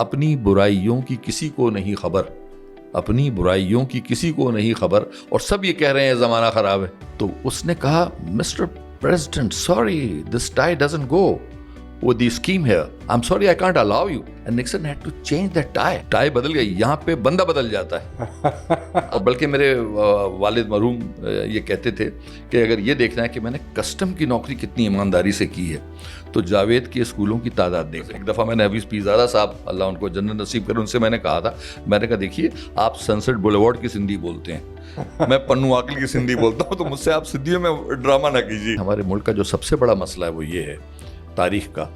اپنی برائیوں کی کسی کو نہیں خبر, اپنی برائیوں کی کسی کو نہیں خبر, اور سب یہ کہہ رہے ہیں زمانہ خراب ہے. تو اس نے کہا mister president sorry this tie doesn't go with the scheme here, I'm sorry I can't allow you. And Nixon had to change that tie بدل گئی. یہاں پہ بندہ بدل جاتا ہے. اور بلکہ میرے والد مرحوم یہ کہتے تھے کہ اگر یہ دیکھنا ہے کہ میں نے کسٹم کی نوکری کتنی ایمانداری سے کی ہے تو جاوید کے اسکولوں کی تعداد دیکھ. ایک دفعہ میں نے حفیظ پیرزادہ صاحب اللہ ان کو جنت نصیب کرے, ان سے میں نے کہا تھا, میں نے کہا دیکھیے آپ سنسٹ بولیوارڈ کی سندھی بولتے ہیں, میں پنو عاقل کی سندھی بولتا ہوں, تو مجھ سے آپ سندھیوں میں ڈرامہ نہ کیجیے. ہمارے ملک کا جو سب سے بڑا مسئلہ ہے وہ یہ ہے تاریخ کا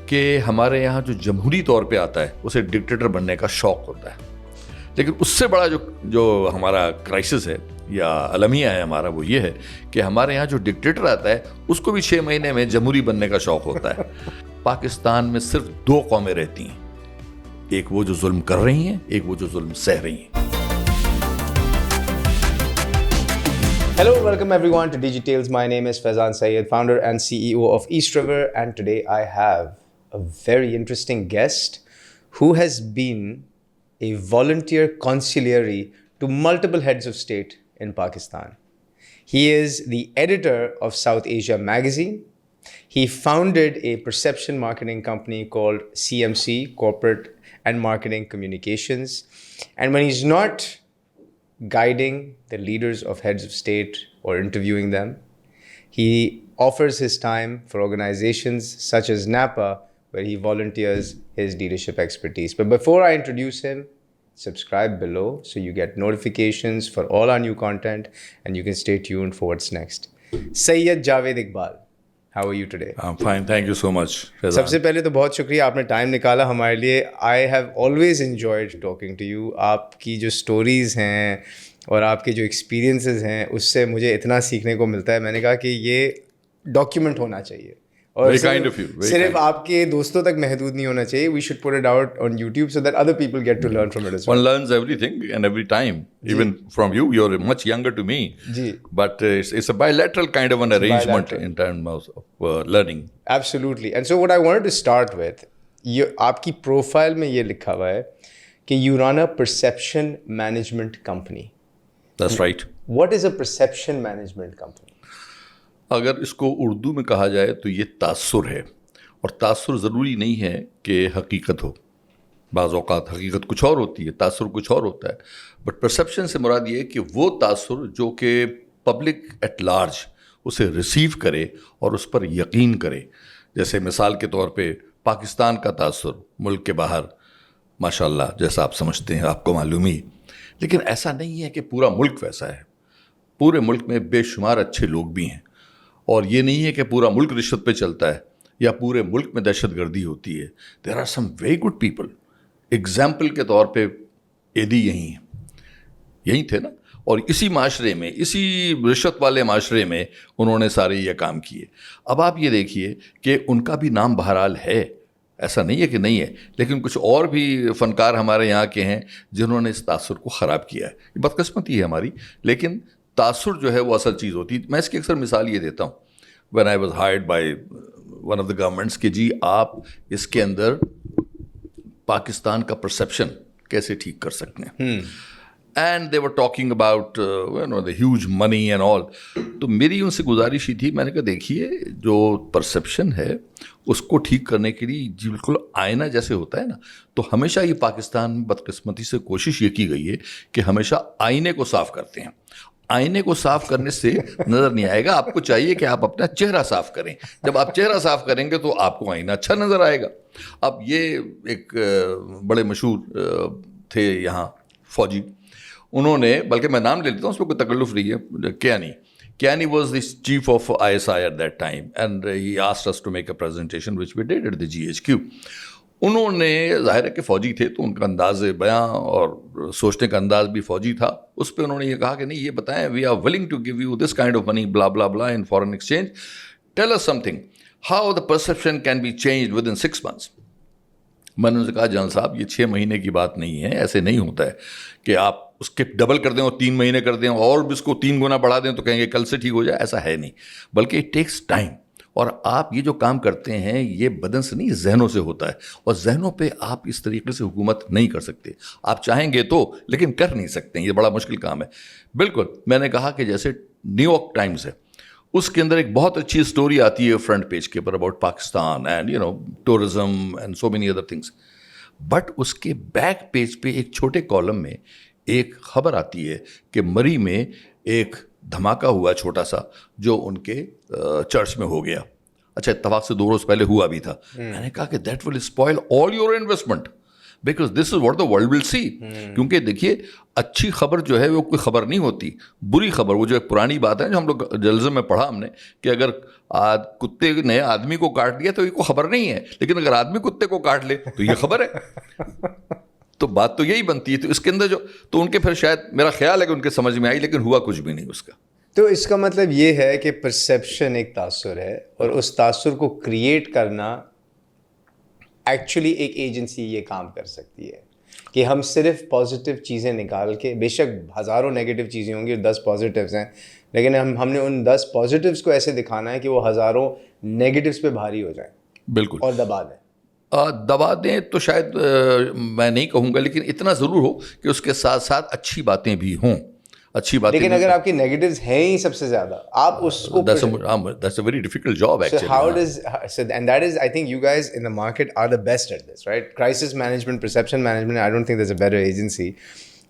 کہ ہمارے یہاں جو جمہوری طور پہ آتا ہے اسے ڈکٹیٹر بننے کا شوق ہوتا ہے, لیکن اس سے بڑا جو ہمارا کرائسس ہے یا المیہ ہے ہمارا وہ یہ ہے کہ ہمارے یہاں جو ڈکٹیٹر آتا ہے اس کو بھی 6 مہینے میں جمہوری بننے کا شوق ہوتا ہے. پاکستان میں صرف 2 قومیں رہتی ہیں, ایک وہ جو ظلم کر رہی ہیں, ایک وہ جو ظلم سہ رہی ہیں. Hello, welcome everyone to DigiTales. My name is Faizan Syed, founder and CEO of East River, and today I have a very interesting guest who has been a volunteer consigliere to multiple heads of state in Pakistan. He is the editor of South Asia magazine. He founded a perception marketing company called CMC, Corporate and Marketing Communications. And when he's not guiding the leaders of heads of state or interviewing them, he offers his time for organizations such as NAPA, where he volunteers his leadership expertise. But before I introduce him, subscribe below so you get notifications for all our new content and you can stay tuned for what's next. Sayyid Javed Iqbal, how are you today? I'm fine, thank you so much. سب سے پہلے تو بہت شکریہ, آپ نے time نکالا ہمارے لیے. I have always enjoyed talking to you. آپ کی جو سٹوریز ہیں اور آپ کے جو ایکسپیرینسز ہیں اس سے مجھے اتنا سیکھنے کو ملتا ہے. میں نے کہا کہ یہ ڈاکیومنٹ ہونا چاہیے اور صرف آپ کے دوستوں تک محدود نہیں ہونا چاہیے. We should put it out on YouTube so that other people get to learn from it as well. One learns everything and every time, even from you. You're much younger to me, but it's a bilateral kind of an arrangement in terms of learning. Absolutely. And so what I wanted to start with, آپ کی profile میں یہ لکھا ہوا ہے کہ you run a perception management company. That's right. What is a perception management company? اگر اس کو اردو میں کہا جائے تو یہ تاثر ہے, اور تاثر ضروری نہیں ہے کہ حقیقت ہو. بعض اوقات حقیقت کچھ اور ہوتی ہے, تاثر کچھ اور ہوتا ہے. بٹ پرسیپشن سے مراد یہ ہے کہ وہ تاثر جو کہ پبلک ایٹ لارج اسے ریسیو کرے اور اس پر یقین کرے. جیسے مثال کے طور پہ پاکستان کا تاثر ملک کے باہر ماشاء اللہ جیسا آپ سمجھتے ہیں, آپ کو معلوم ہی, لیکن ایسا نہیں ہے کہ پورا ملک ویسا ہے. پورے ملک میں بے شمار اچھے لوگ بھی ہیں, اور یہ نہیں ہے کہ پورا ملک رشوت پہ چلتا ہے یا پورے ملک میں دہشت گردی ہوتی ہے. There are some very good people. Example کے طور پہ ایدی یہیں تھے نا, اور اسی معاشرے میں, اسی رشوت والے معاشرے میں انہوں نے سارے یہ کام کیے. اب آپ یہ دیکھیے کہ ان کا بھی نام بہرحال ہے, ایسا نہیں ہے کہ نہیں ہے, لیکن کچھ اور بھی فنکار ہمارے یہاں کے ہیں جنہوں نے اس تاثر کو خراب کیا ہے. یہ بدقسمتی ہے ہماری, لیکن تاثر جو ہے وہ اصل چیز ہوتی ہے. میں اس کی اکثر مثال یہ دیتا ہوں, when I was hired by one of the governments کہ جی آپ اس کے اندر پاکستان کا پرسیپشن کیسے ٹھیک کر سکتے ہیں, and they were talking about the huge money and all. تو میری ان سے گزارش ہی تھی, میں نے کہا دیکھیے جو پرسیپشن ہے اس کو ٹھیک کرنے کے لیے جی بالکل آئینہ جیسے ہوتا ہے نا, تو ہمیشہ یہ پاکستان میں بدقسمتی سے کوشش یہ کی گئی ہے کہ ہمیشہ آئینے کو صاف کرتے ہیں. آئینے کو صاف کرنے سے نظر نہیں آئے گا, آپ کو چاہیے کہ آپ اپنا چہرہ صاف کریں. جب آپ چہرہ صاف کریں گے تو آپ کو آئینہ اچھا نظر آئے گا. اب یہ ایک بڑے مشہور تھے یہاں فوجی, انہوں نے, بلکہ میں نام لے لیتا ہوں, اس پہ کوئی تکلف نہیں ہے, Kiani was the chief of ISI at that time, and he asked us to make a presentation which we did at the GHQ. انہوں نے, ظاہر ہے کہ فوجی تھے تو ان کا انداز بیاں اور سوچنے کا انداز بھی فوجی تھا. اس پہ انہوں نے یہ کہا کہ نہیں یہ بتائیں, we are willing to give you this kind of money blah blah blah in foreign exchange, tell us something how the perception can be changed within 6 months. میں نے ان سے کہا جان صاحب یہ 6 مہینے کی بات نہیں ہے, ایسے نہیں ہوتا ہے کہ آپ اس کے ڈبل کر دیں اور 3 مہینے کر دیں اور اس کو 3 گنا بڑھا دیں تو کہیں گے کل سے ٹھیک ہو جائے, ایسا ہے نہیں, بلکہ اٹ ٹیکس ٹائم. اور آپ یہ جو کام کرتے ہیں یہ بدن سے نہیں ذہنوں سے ہوتا ہے, اور ذہنوں پہ آپ اس طریقے سے حکومت نہیں کر سکتے. آپ چاہیں گے تو, لیکن کر نہیں سکتے, یہ بڑا مشکل کام ہے. بالکل میں نے کہا کہ جیسے نیو یارک ٹائمز ہے, اس کے اندر ایک بہت اچھی اسٹوری آتی ہے فرنٹ پیج کے اوپر about Pakistan and tourism and so many other things, but اس کے بیک پیج پہ ایک چھوٹے کالم میں ایک خبر آتی ہے کہ مری میں ایک دھماکہ ہوا چھوٹا سا جو ان کے چرچ میں ہو گیا. اچھا, اتفاق سے 2 روز پہلے ہوا بھی تھا. میں نے کہا کہ that will spoil all your investment because this is what the world will see. کیونکہ دیکھیے اچھی خبر جو ہے وہ کوئی خبر نہیں ہوتی, بری خبر, وہ جو ایک پرانی بات ہے جو ہم لوگ جرنلزم میں پڑھا ہم نے کہ اگر کتے نے آدمی کو کاٹ دیا تو یہ کوئی خبر نہیں ہے, لیکن اگر آدمی کتے کو کاٹ لے تو یہ خبر ہے. تو بات تو یہی بنتی ہے. تو اس کے اندر جو تو ان کے پھر شاید میرا خیال ہے کہ ان کے سمجھ میں آئی, لیکن ہوا کچھ بھی نہیں اس کا. تو اس کا مطلب یہ ہے کہ پرسیپشن ایک تاثر ہے, اور اس تاثر کو کریٹ کرنا ایکچولی ایک ایجنسی یہ کام کر سکتی ہے کہ ہم صرف پازیٹیو چیزیں نکال کے, بے شک ہزاروں نیگیٹو چیزیں ہوں گی اور 10 پازیٹیوز ہیں, لیکن ہم نے ان 10 پازیٹیوز کو ایسے دکھانا ہے کہ وہ ہزاروں نیگیٹوز پہ بھاری ہو جائیں. بالکل, اور دبا دیں. دبا دیں تو شاید میں نہیں کہوں گا, لیکن اتنا ضرور ہو کہ اس کے ساتھ ساتھ اچھی باتیں بھی ہوں. اچھی باتیں, لیکن اگر آپ کی نیگیٹیوز ہیں ہی سب سے زیادہ, آپ اس کو that's a very difficult job actually. So how does and that is, I think you guys in the market are the best at this, right? Crisis management, perception management, I don't think there's a better agency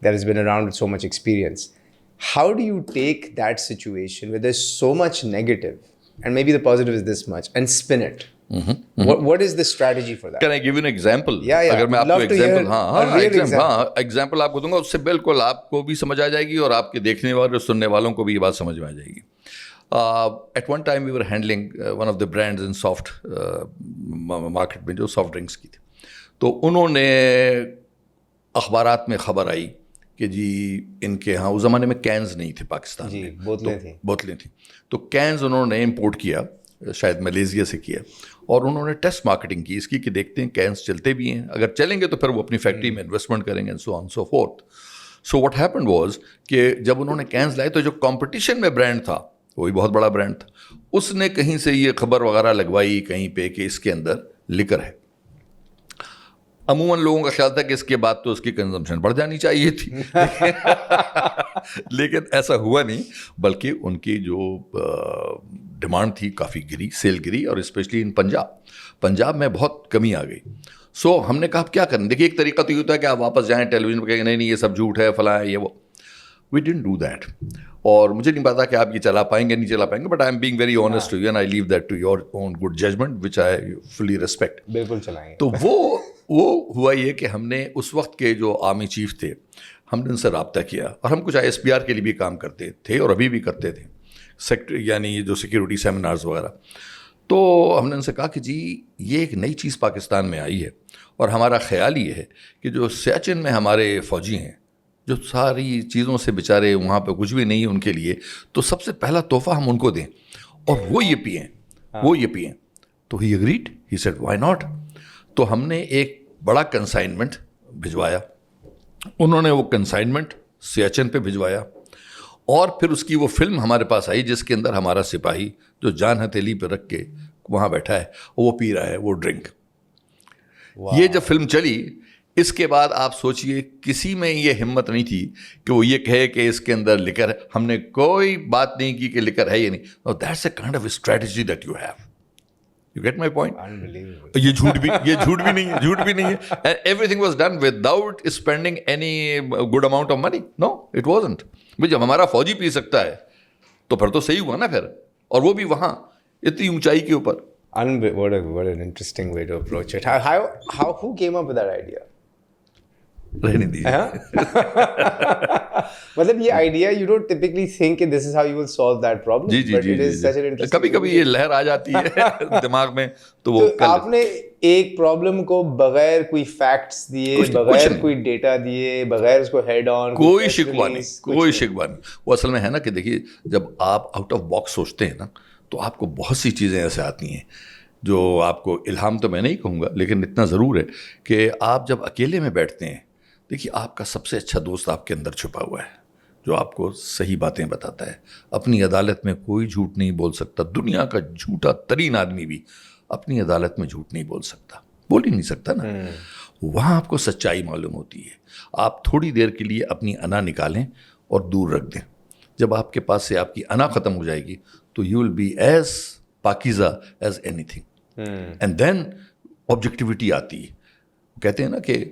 that has been around with so much experience. How do you take that situation where there's so much negative and maybe the positive is this much and spin it? What is the strategy for that? Can I give you an example? Yeah. اگر میں آپ کو example example آپ کو دوں گا, اس سے بالکل آپ کو بھی سمجھ آ جائے گی اور آپ کے دیکھنے والے اور سننے والوں کو بھی یہ بات سمجھ میں آ جائے گی. At one time we were handling one of the brands in soft market میں جو سافٹ ڈرنکس کی تھی, تو انہوں نے اخبارات میں خبر آئی کہ جی ان کے ہاں اس زمانے میں کینز نہیں تھے پاکستان میں, بوتلیں تھیں, تو کینز انہوں نے امپورٹ کیا, شاید ملیزیا سے کیا, اور انہوں نے ٹیسٹ مارکیٹنگ کی اس کی کہ دیکھتے ہیں کینس چلتے بھی ہیں, اگر چلیں گے تو پھر وہ اپنی فیکٹری میں انویسٹمنٹ کریں گے, so on so forth. So what happened was کہ جب انہوں نے کینس لائے تو جو کمپٹیشن میں برانڈ تھا, وہی بہت بڑا برانڈ تھا, اس نے کہیں سے یہ خبر وغیرہ لگوائی کہیں پہ کہ اس کے اندر لکر ہے. عموماً لوگوں کا خیال تھا کہ اس کے بعد تو اس کی کنزمپشن بڑھ جانی چاہیے تھی, لیکن ایسا ہوا نہیں, بلکہ ان کی جو ڈیمانڈ تھی کافی گری, سیل گری, اور اسپیشلی ان پنجاب میں بہت کمی آ گئی. سو ہم نے کہا اب کیا کریں. دیکھیے ایک طریقہ تو یہ ہوتا ہے کہ آپ واپس جائیں ٹیلی ویژن پہ کہیں نہیں یہ سب جھوٹ ہے فلاں ہے یہ وہ. وی ڈنٹ ڈو دیٹ, اور مجھے نہیں پتا کہ آپ یہ چلا پائیں گے نہیں چلا پائیں گے, but I am being very honest to you and I leave that to your own good judgement which I fully respect. بالکل چلائیں گے. تو وہ ہوا یہ کہ ہم نے اس وقت کے جو آرمی چیف تھے ہم نے ان سے رابطہ کیا, اور ہم کچھ ISPR کے لیے بھی کام کرتے تھے اور ابھی بھی کرتے تھے, یعنی جو سیکیورٹی سیمینارز وغیرہ. تو ہم نے ان سے کہا کہ جی یہ ایک نئی چیز پاکستان میں آئی ہے, اور ہمارا خیال یہ ہے کہ جو سیاچن میں ہمارے فوجی ہیں جو ساری چیزوں سے بیچارے وہاں پہ کچھ بھی نہیں ہے ان کے لیے, تو سب سے پہلا تحفہ ہم ان کو دیں اور وہ یہ پئیں. تو he agreed, he said why not. تو ہم نے ایک بڑا کنسائنمنٹ بھجوایا, انہوں نے وہ کنسائنمنٹ سیاچن پہ بھجوایا, اور پھر اس کی وہ فلم ہمارے پاس آئی جس کے اندر ہمارا سپاہی جو جان ہتھیلی پہ رکھ کے وہاں بیٹھا ہے وہ پی رہا ہے وہ ڈرنک. یہ جب فلم چلی اس کے بعد آپ سوچئے کسی میں یہ ہمت نہیں تھی کہ وہ یہ کہے کہ اس کے اندر لکر ہے. ہم نے کوئی بات نہیں کی کہ لکر ہے یا نہیں. That's a kind of strategy that you have. You get my point? Unbelievable. یہ جھوٹ بھی نہیں ہے. And everything was done without spending any good amount of money. No, it wasn't. جب ہمارا فوجی پی سکتا ہے تو پھر تو صحیح ہوا نا پھر, اور وہ بھی وہاں اتنی اونچائی کے اوپر. What an interesting way to approach it. Who came up with that idea? رہنے دیجیے. مطلب یہ idea you don't typically think کہ this is how you will solve that problem. جی, کبھی کبھی یہ لہر آ جاتی ہے دماغ میں تو وہ آپ نے ایک پرابلم کو بغیر کوئی فیکٹس دیے, بغیر کوئی ڈیٹا دیے, بغیر اس کو ہیڈ آن, کوئی شکوہ نہیں. وہ اصل میں ہے نا کہ دیکھیے جب آپ آؤٹ آف باکس سوچتے ہیں نا تو آپ کو بہت سی چیزیں ایسے آتی ہیں جو آپ کو الہام تو میں نہیں کہوں گا لیکن اتنا ضرور ہے کہ آپ جب اکیلے میں بیٹھتے ہیں, دیکھیے آپ کا سب سے اچھا دوست آپ کے اندر چھپا ہوا ہے, جو آپ کو صحیح باتیں بتاتا ہے. اپنی عدالت میں کوئی جھوٹ نہیں بول سکتا. دنیا کا جھوٹا ترین آدمی بھی اپنی عدالت میں جھوٹ نہیں بول سکتا, بول ہی نہیں سکتا نا. وہاں آپ کو سچائی معلوم ہوتی ہے. آپ تھوڑی دیر کے لیے اپنی انا نکالیں اور دور رکھ دیں. جب آپ کے پاس سے آپ کی انا ختم ہو جائے گی تو یو ول بی ایز پاکیزہ as any thing, and then objectivity آتی ہے. کہتے ہیں نا کہ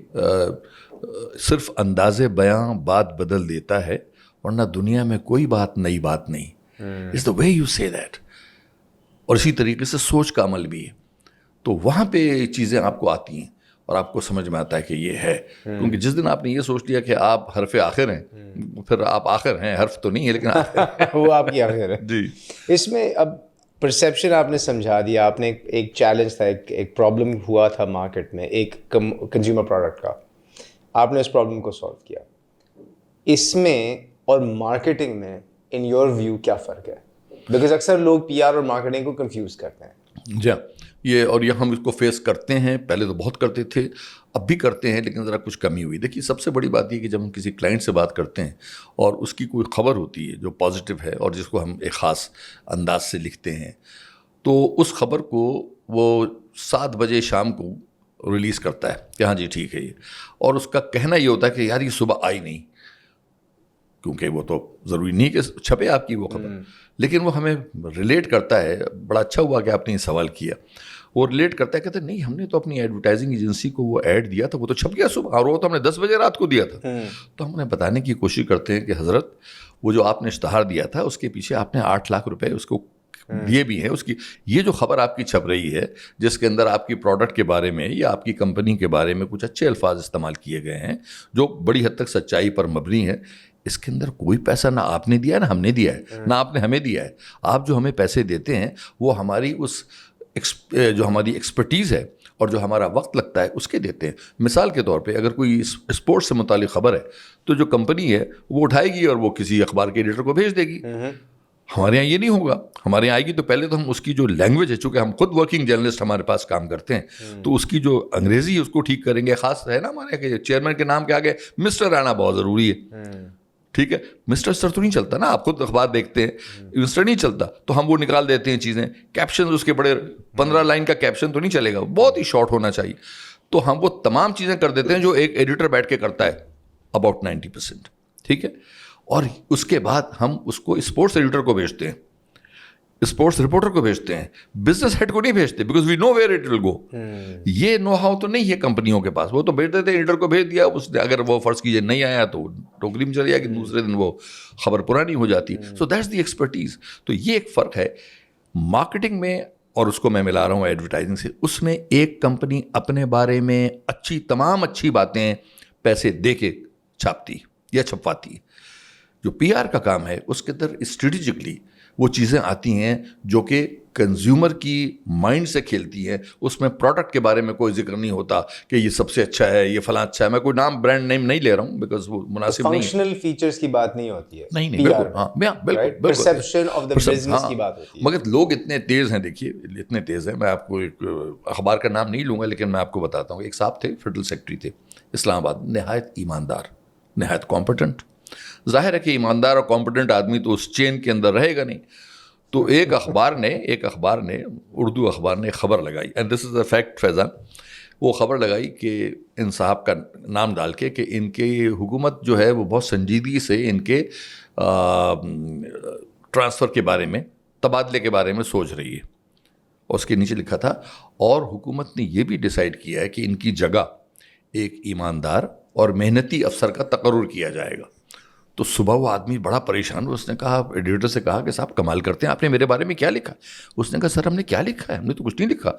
صرف انداز بیاں بات بدل دیتا ہے, ورنہ دنیا میں کوئی بات نئی بات نہیں. اٹس دا وے یو سے دیٹ. اور اسی طریقے سے سوچ کا عمل بھی ہے. تو وہاں پہ چیزیں آپ کو آتی ہیں اور آپ کو سمجھ میں آتا ہے کہ یہ ہے. کیونکہ جس دن آپ نے یہ سوچ لیا کہ آپ حرف آخر ہیں, پھر آپ آخر ہیں, حرف تو نہیں ہے لیکن آخر وہ آپ کی آخر ہے. جی. اس میں اب پرسیپشن آپ نے سمجھا دیا. آپ نے ایک چیلنج تھا, ایک پرابلم ہوا تھا مارکیٹ میں ایک کنزیومر پروڈکٹ کا, آپ نے اس پرابلم کو سالو کیا. اس میں اور مارکیٹنگ میں ان یور ویو کیا فرق ہے؟ بیکاز اکثر لوگ پی آر اور مارکیٹنگ کو کنفیوز کرتے ہیں. جی, یہ ہم اس کو فیس کرتے ہیں. پہلے تو بہت کرتے تھے, اب بھی کرتے ہیں, لیکن ذرا کچھ کمی ہوئی. دیکھیے سب سے بڑی بات یہ کہ جب ہم کسی کلائنٹ سے بات کرتے ہیں اور اس کی کوئی خبر ہوتی ہے جو پازیٹیو ہے اور جس کو ہم ایک خاص انداز سے لکھتے ہیں, تو اس خبر کو وہ 7 بجے شام کو ریلیز کرتا ہے کہ ہاں جی ٹھیک ہے یہ, اور اس کا کہنا یہ ہوتا ہے کہ یار یہ صبح آئی نہیں, کیونکہ وہ تو ضروری نہیں کہ چھپے آپ کی وہ خبر, لیکن وہ ہمیں ریلیٹ کرتا ہے. بڑا اچھا ہوا کہ آپ نے یہ سوال کیا. وہ ریلیٹ کرتا ہے, کہتے ہیں نہیں ہم نے تو اپنی ایڈورٹائزنگ ایجنسی کو وہ ایڈ دیا تھا, وہ تو چھپ گیا صبح, اور وہ تو ہم نے 10 بجے رات کو دیا تھا. تو ہم انہیں بتانے کی کوشش کرتے ہیں کہ حضرت وہ جو آپ نے اشتہار دیا تھا اس کے پیچھے آپ نے 8 لاکھ روپے اس کو دیے بھی ہیں. اس کی یہ جو خبر آپ کی چھپ رہی ہے جس کے اندر آپ کی پروڈکٹ کے بارے میں یا آپ کی کمپنی کے بارے میں کچھ اچھے الفاظ استعمال کیے گئے ہیں جو بڑی حد تک سچائی پر مبنی ہے, اس کے اندر کوئی پیسہ نہ آپ نے دیا ہے نہ ہم نے دیا ہے, نہ آپ نے ہمیں دیا ہے. آپ جو ہمیں پیسے دیتے ہیں وہ ہماری اس جو ہماری ایکسپرٹیز ہے اور جو ہمارا وقت لگتا ہے اس کے دیتے ہیں. مثال کے طور پہ اگر کوئی اسپورٹس سے متعلق خبر ہے تو جو کمپنی ہے وہ اٹھائے گی اور وہ کسی اخبار کے ایڈیٹر کو بھیج دے گی. ہمارے یہاں یہ نہیں ہوگا. ہمارے یہاں آئے گی تو پہلے تو ہم اس کی جو لینگویج ہے, چونکہ ہم خود ورکنگ جرنلسٹ ہمارے پاس کام کرتے ہیں, تو اس کی جو انگریزی ہے اس کو ٹھیک کریں گے. خاص ہے نا ہمارے کہ چیئرمین کے نام کے آگے مسٹر آنا بہت ضروری ہے. ٹھیک ہے, مسٹر سر تو نہیں چلتا نا, آپ خود اخبار دیکھتے ہیں, مسٹر نہیں چلتا, تو ہم وہ نکال دیتے ہیں چیزیں. کیپشن اس کے بڑے 15 لائن کا کیپشن تو نہیں چلے گا, بہت ہی شارٹ ہونا چاہیے. تو ہم وہ تمام چیزیں کر دیتے ہیں جو ایک ایڈیٹر بیٹھ کے کرتا ہے, اباؤٹ 90%. ٹھیک ہے, اور اس کے بعد ہم اس کو اسپورٹس ایڈیٹر کو بھیجتے ہیں, اسپورٹس رپورٹر کو بھیجتے ہیں, بزنس ہیڈ کو نہیں بھیجتے, because we know where it will go. یہ نو ہاؤ تو نہیں ہے کمپنیوں کے پاس. وہ تو بھیج دیتے ہیں, ایڈیٹر کو بھیج دیا, اس نے اگر وہ فرض کیجیے نہیں آیا تو ٹوکری میں چلے گیا کہ دوسرے دن وہ خبر پرانی ہو جاتی. So that's the expertise. تو یہ ایک فرق ہے مارکیٹنگ میں, اور اس کو میں ملا رہا ہوں ایڈورٹائزنگ سے. اس میں ایک کمپنی اپنے بارے میں تمام اچھی باتیں پیسے دے کے چھاپتی یا چھپواتی ہے. جو پی آر کا کام ہے اس کے اندر اسٹریٹجکلی وہ چیزیں آتی ہیں جو کہ کنزیومر کی مائنڈ سے کھیلتی ہیں. اس میں پروڈکٹ کے بارے میں کوئی ذکر نہیں ہوتا کہ یہ سب سے اچھا ہے, یہ فلاں اچھا ہے. میں کوئی نام برانڈ نیم نہیں لے رہا ہوں بیکاز وہ مناسب نہیں ہے. فنکشنل فیچرز کی بات نہیں ہوتی ہے. نہیں بالکل, ہاں بالکل پرسیپشن آف دی بزنس کی بات ہوتی ہے. مگر لوگ اتنے تیز ہیں, دیکھیے اتنے تیز ہیں. میں آپ کو ایک اخبار کا نام نہیں لوں گا لیکن میں آپ کو بتاتا ہوں. ایک صاحب تھے, فیڈرل سیکرٹری تھے اسلام آباد, نہایت ایماندار, نہایت کمپیٹنٹ. ظاہر ہے کہ ایماندار اور کمپیٹنٹ آدمی تو اس چین کے اندر رہے گا نہیں. تو ایک اخبار نے اردو اخبار نے خبر لگائی, and this is a fact فیضان. وہ خبر لگائی کہ ان صاحب کا نام ڈال کے کہ ان کی حکومت جو ہے وہ بہت سنجیدگی سے ان کے ٹرانسفر کے بارے میں, تبادلے کے بارے میں سوچ رہی ہے. اور اس کے نیچے لکھا تھا اور حکومت نے یہ بھی ڈیسائیڈ کیا ہے کہ ان کی جگہ ایک ایماندار اور محنتی افسر کا تقرر کیا جائے گا. تو صبح وہ آدمی بڑا پریشان ہوا. اس نے کہا, ایڈیٹر سے کہا کہ صاحب کمال کرتے ہیں, آپ نے میرے بارے میں کیا لکھا؟ اس نے کہا سر ہم نے کیا لکھا ہے, ہم نے تو کچھ نہیں لکھا.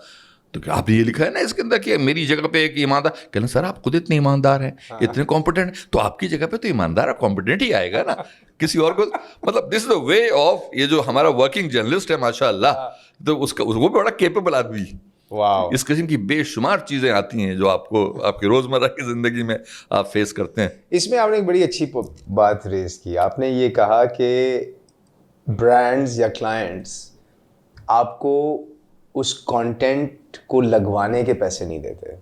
تو کیا آپ نے یہ لکھا ہے نا اس کے اندر کہ میری جگہ پہ ایک ایماندار. کہنا سر آپ خود اتنے ایماندار ہیں, اتنے کمپیٹنٹ, تو آپ کی جگہ پہ تو ایماندار اور کمپیٹنٹ ہی آئے گا نا, کسی اور کو. مطلب دس از دا وے آف, یہ جو ہمارا ورکنگ جرنلسٹ ہے ماشاء اللہ, تو اس کا وہ بڑا کیپیبل آدمی. واو, اس قسم کی بے شمار چیزیں آتی ہیں جو آپ کو آپ کی روزمرہ کی زندگی میں آپ فیس کرتے ہیں. اس میں آپ نے ایک بڑی اچھی بات ریز کی. آپ نے یہ کہا کہ برانڈز یا کلائنٹس آپ کو اس کانٹینٹ کو لگوانے کے پیسے نہیں دیتے,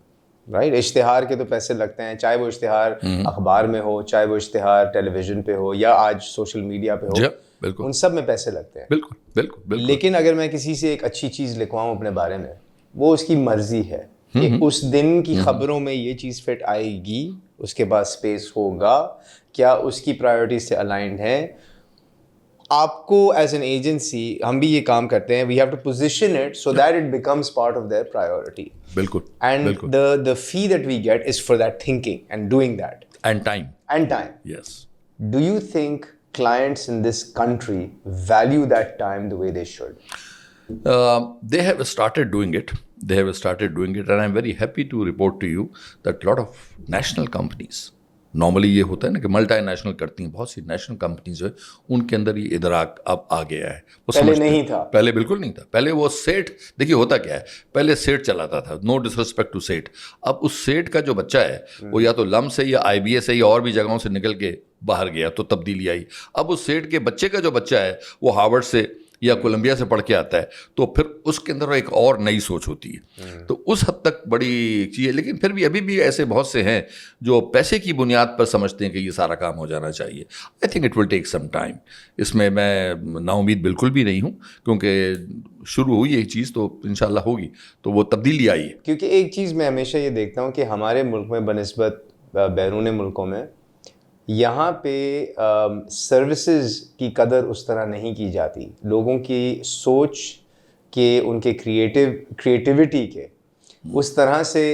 رائٹ. اشتہار کے تو پیسے لگتے ہیں, چاہے وہ اشتہار اخبار میں ہو, چاہے وہ اشتہار ٹیلی ویژن پہ ہو, یا آج سوشل میڈیا پہ ہو, بالکل ان سب میں پیسے لگتے ہیں. بالکل بالکل بالکل. لیکن اگر میں کسی سے ایک اچھی چیز لکھواؤں اپنے بارے میں, وہ اس کی مرضی ہے کہ اس دن کی خبروں میں یہ چیز فٹ آئے گی, اس کے بعد اسپیس ہوگا, کیا اس کی پرائیورٹیز سے الائنڈ ہے. آپ کو ایز این ایجنسی, ہم بھی یہ کام کرتے ہیں, we have to position it so that it becomes part of their priority. بالکل. And the fee that we get is for that thinking and doing that. And time. Yes. Do you think clients in this country value that time the way they should? They have started doing it. And I'm very happy to report to you that a lot of national companies, normally یہ ہوتا ہے نا کہ multi national کرتی ہیں, بہت سی national companies جو ہے ان کے اندر یہ ادراک اب آ گیا ہے. پہلے نہیں تھا, پہلے بالکل نہیں تھا. پہلے وہ سیٹ, دیکھیے ہوتا کیا ہے, پہلے سیٹ چلاتا تھا, نو ڈس رسپیکٹ ٹو سیٹ. اب اس سیٹ کا جو بچہ ہے وہ یا تو لم سے یا آئی بی ایس سے یا اور بھی جگہوں سے نکل کے باہر گیا تو تبدیلی آئی. اب اس سیٹ کے بچے کا جو بچہ ہے وہ ہارورڈ سے یا کولمبیا سے پڑھ کے آتا ہے, تو پھر اس کے اندر ایک اور نئی سوچ ہوتی ہے. تو اس حد تک بڑی چیز ہے. لیکن پھر بھی ابھی بھی ایسے بہت سے ہیں جو پیسے کی بنیاد پر سمجھتے ہیں کہ یہ سارا کام ہو جانا چاہیے. I think it will take some time. اس میں نا امید بالکل بھی نہیں ہوں, کیونکہ شروع ہوئی یہ چیز تو انشاءاللہ ہوگی, تو وہ تبدیلی آئی ہے. کیونکہ ایک چیز میں ہمیشہ یہ دیکھتا ہوں کہ ہمارے ملک میں بنسبت بیرون ملکوں میں, یہاں پہ سروسز کی قدر اس طرح نہیں کی جاتی. لوگوں کی سوچ کے, ان کے کریٹیوٹی کے اس طرح سے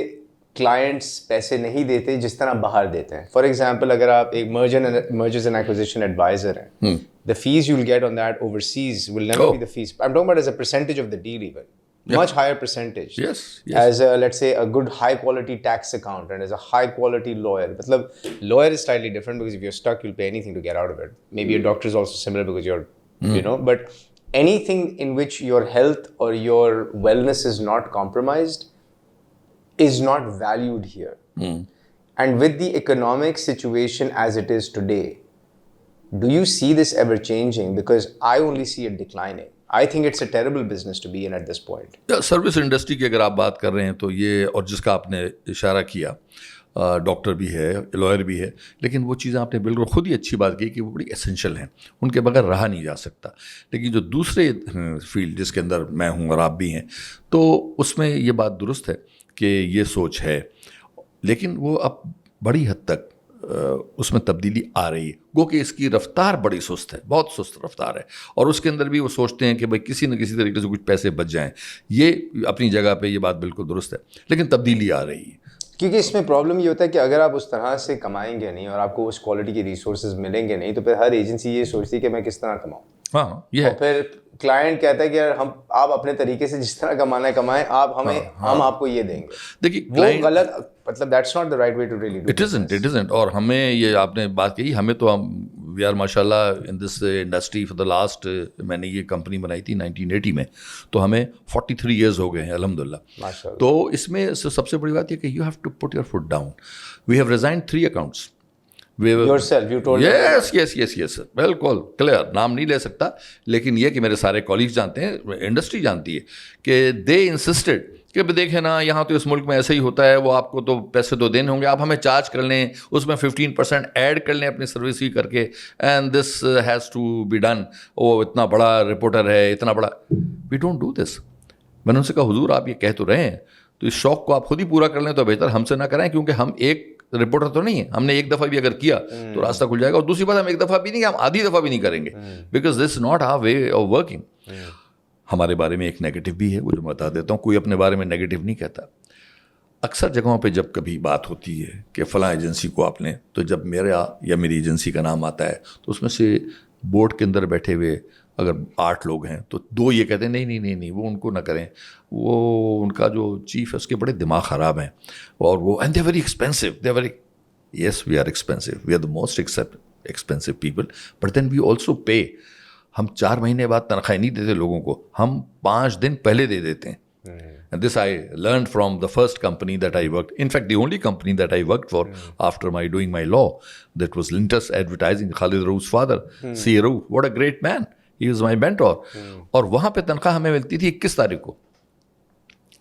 کلائنٹس پیسے نہیں دیتے جس طرح باہر دیتے ہیں. فار ایگزامپل, اگر آپ ایک مرجرز اینڈ ایکوزیشن ایڈوائزر ہیں, the fees you'll get on that overseas will never be the fees. I'm talking about as a percentage of the deal even. Much higher percentage. Yes. As a, let's say, a good high quality tax accountant, as a high quality lawyer. Matlab, lawyer is slightly different because if you're stuck, you'll pay anything to get out of it. Maybe a doctor is also similar because you're, you know, but anything in which your health or your wellness is not compromised is not valued here. And with the economic situation as it is today, do you see this ever changing? Because I only see it declining. I think it's a terrible business to be in at this point. Service industry کی اگر آپ بات کر رہے ہیں تو یہ, اور جس کا آپ نے اشارہ کیا, ڈاکٹر بھی ہے, لائر بھی ہے, لیکن وہ چیزیں آپ نے بالکل خود ہی اچھی بات کی کہ وہ بڑی اسینشیل ہیں, ان کے بغیر رہا نہیں جا سکتا. لیکن جو دوسرے فیلڈ جس کے اندر میں ہوں اور آپ بھی ہیں, تو اس میں یہ بات درست ہے کہ یہ سوچ ہے, لیکن وہ اب بڑی حد تک اس میں تبدیلی آ رہی ہے. گو کہ اس کی رفتار بڑی سست ہے, بہت سست رفتار ہے, اور اس کے اندر بھی وہ سوچتے ہیں کہ بھائی کسی نہ کسی طریقے سے کچھ پیسے بچ جائیں. یہ اپنی جگہ پہ یہ بات بالکل درست ہے, لیکن تبدیلی آ رہی ہے. کیونکہ اس میں پرابلم یہ ہوتا ہے کہ اگر آپ اس طرح سے کمائیں گے نہیں اور آپ کو اس کوالٹی کے ریسورسز ملیں گے نہیں, تو پھر ہر ایجنسی یہ سوچتی ہے کہ میں کس طرح کماؤں. ہاں یہ ہے. پھر کلائنٹ کہتا ہے کہ آپ اپنے طریقے سے جس طرح کمانا ہے کمائیں, آپ ہمیں, ہم آپ کو یہ دیں گے. دیکھیے وہ غلط, مطلب that's not the right way to really do. It isn't. اور ہمیں یہ آپ نے بات کہی, ہمیں تو ہم وی آر ماشاء اللہ in this industry for the last, میں نے یہ کمپنی بنائی تھی 1980 میں, تو ہمیں 43 ایئرز ہو گئے ہیں الحمدللہ. تو اس میں سب سے بڑی بات یہ کہ you have to put your foot down. We have resigned 3 accounts. yourself, you told yes, بالکل کلیئر, نام نہیں لے سکتا, لیکن یہ کہ میرے سارے کولیگز جانتے ہیں, انڈسٹری جانتی ہے کہ دے انسسٹڈ کہ دیکھیں نا, یہاں تو اس ملک میں ایسے ہی ہوتا ہے, وہ آپ کو تو پیسے تو دینے ہوں گے, آپ ہمیں چارج کر لیں, اس میں 15% ایڈ کر لیں اپنی سروس ہی کر کے, and this has to be done. وہ اتنا بڑا رپورٹر ہے, اتنا بڑا. We don't do this. میں نے ان سے کہا حضور آپ یہ کہہ تو رہے ہیں, تو اس شوق کو آپ خود ہی پورا کر لیں تو بہتر, ہم سے نہ کریں, کیونکہ ہم ایک رپورٹر تو نہیں ہے, ہم نے ایک دفعہ بھی اگر کیا تو راستہ کھل جائے گا. اور دوسری بات, ہم ایک دفعہ بھی نہیں, ہم آدھی دفعہ بھی نہیں کریں گے, because this not our way of working. ہمارے بارے میں ایک نیگیٹو بھی ہے, وہ جو میں بتا دیتا ہوں, کوئی اپنے بارے میں نیگیٹو نہیں کہتا. اکثر جگہوں پہ جب کبھی بات ہوتی ہے کہ فلاں ایجنسی کو آپ نے, تو جب میرا یا میری ایجنسی کا نام آتا ہے تو اس میں سے بورڈ کے اندر بیٹھے ہوئے اگر 8 لوگ ہیں تو 2 یہ کہتے ہیں نہیں وہ ان کو نہ کریں, وہ ان کا جو چیف ہے اس کے بڑے دماغ خراب ہیں, اور وہ and they very expensive, they very, yes we are expensive, we are the most expensive people, but then we also pay. ہم 4 مہینے بعد تنخواہ نہیں دیتے لوگوں کو, ہم 5 دن پہلے دے دیتے ہیں. And this I learned from the first company that I worked. In fact, the only company that I worked for after my doing my law, that was Lintus Advertising, Khalid Raouf's father, C. Raouf. What a great man. He was my mentor. اور وہاں پہ تنخواہ ہمیں ملتی تھی 21 تاریخ کو.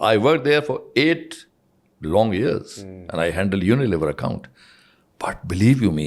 I worked there for 8 long years and I handled Unilever account. But believe you me,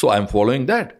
So I'm following that.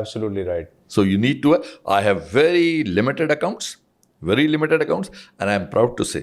absolutely right. So you need to. I have very limited accounts, and I'm proud to say,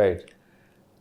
Right.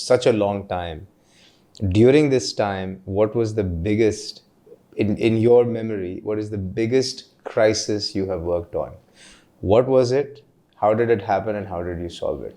such a long time. During this time, what was the biggest, in your memory, what is the biggest crisis you have worked on? What was it? How did it happen and how did you solve it?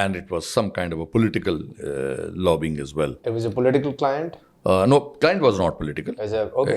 And it was some kind of a political lobbying as well. It was a political client? No, client was not political. Okay.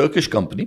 Turkish company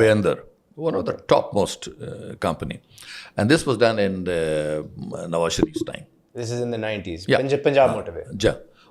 Beğender, one of the topmost company. And this was done in Nawaz Sharif's time. This is in the 90s. Yeah. Punjab motorway. Ja.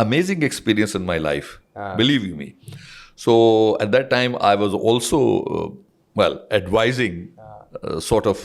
Amazing experience in my life, believe you me. So at that time I was also advising sort of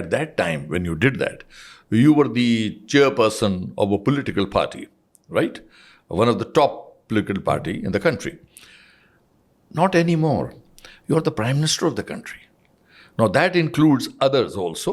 at that time when you did that, you were the chairperson of a political party, right? One of the top political party in the country. Not anymore. You are the prime minister of the country. Now that includes others also.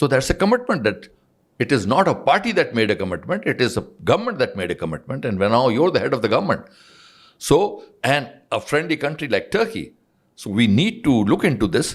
So that's a commitment that it is not a party that made a commitment, it is a government that made a commitment, and now you're the head of the government. So, and a friendly country like Turkey. So we need to look into this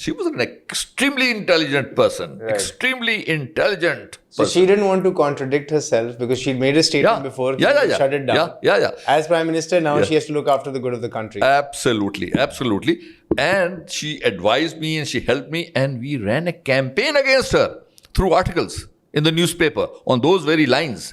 She was an extremely intelligent person, right. Extremely intelligent person. So she didn't want to contradict herself because she'd made a statement before, shut it down. Yeah. As Prime Minister, now she has to look after the good of the country. Absolutely. And she advised me and she helped me, and we ran a campaign against her through articles in the newspaper on those very lines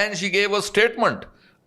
And she gave a statement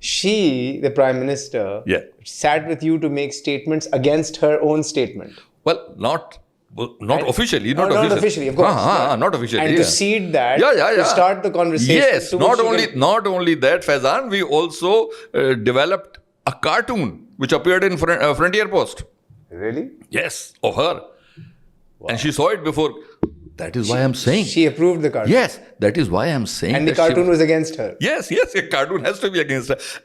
She, the Prime Minister, sat with you to make statements against her own statement. Well, not officially, not officially, of course. Not officially. And to seed that, to start the conversation. Yes, not only that, Faizan, we also developed a cartoon which appeared in Frontier Post. Really? Yes, of her. Wow. And she saw it before. That is why I'm saying. She approved the cartoon. Yes, that is why I'm saying. And the cartoon was against her. Yes, a cartoon has to be against her.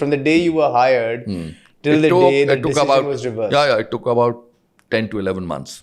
From the day you were hired till the day the decision was reversed? Yeah, it took about 10 to 11 months.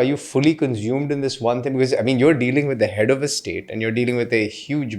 are you fully consumed in this one thing? Because I mean, you're dealing with the head of a state and you're dealing with a huge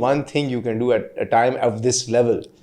one thing you can do at a time of this level.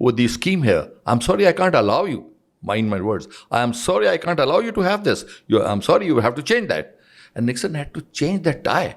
with the scheme here. I'm sorry I can't allow you. Mind my words. I am sorry I can't allow you to have this. I'm sorry you have to change that. And Nixon had to change that tie.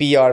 PR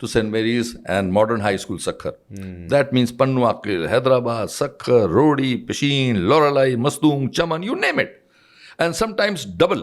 to St. Mary's and Modern High School, Sakhar. That means Pannu Aqil, Hyderabad, Sakhar, Rodi, Pishin, Loralai, Mastoom, Chaman, you name it. And sometimes double.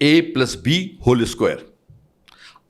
A+B².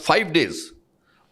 5 days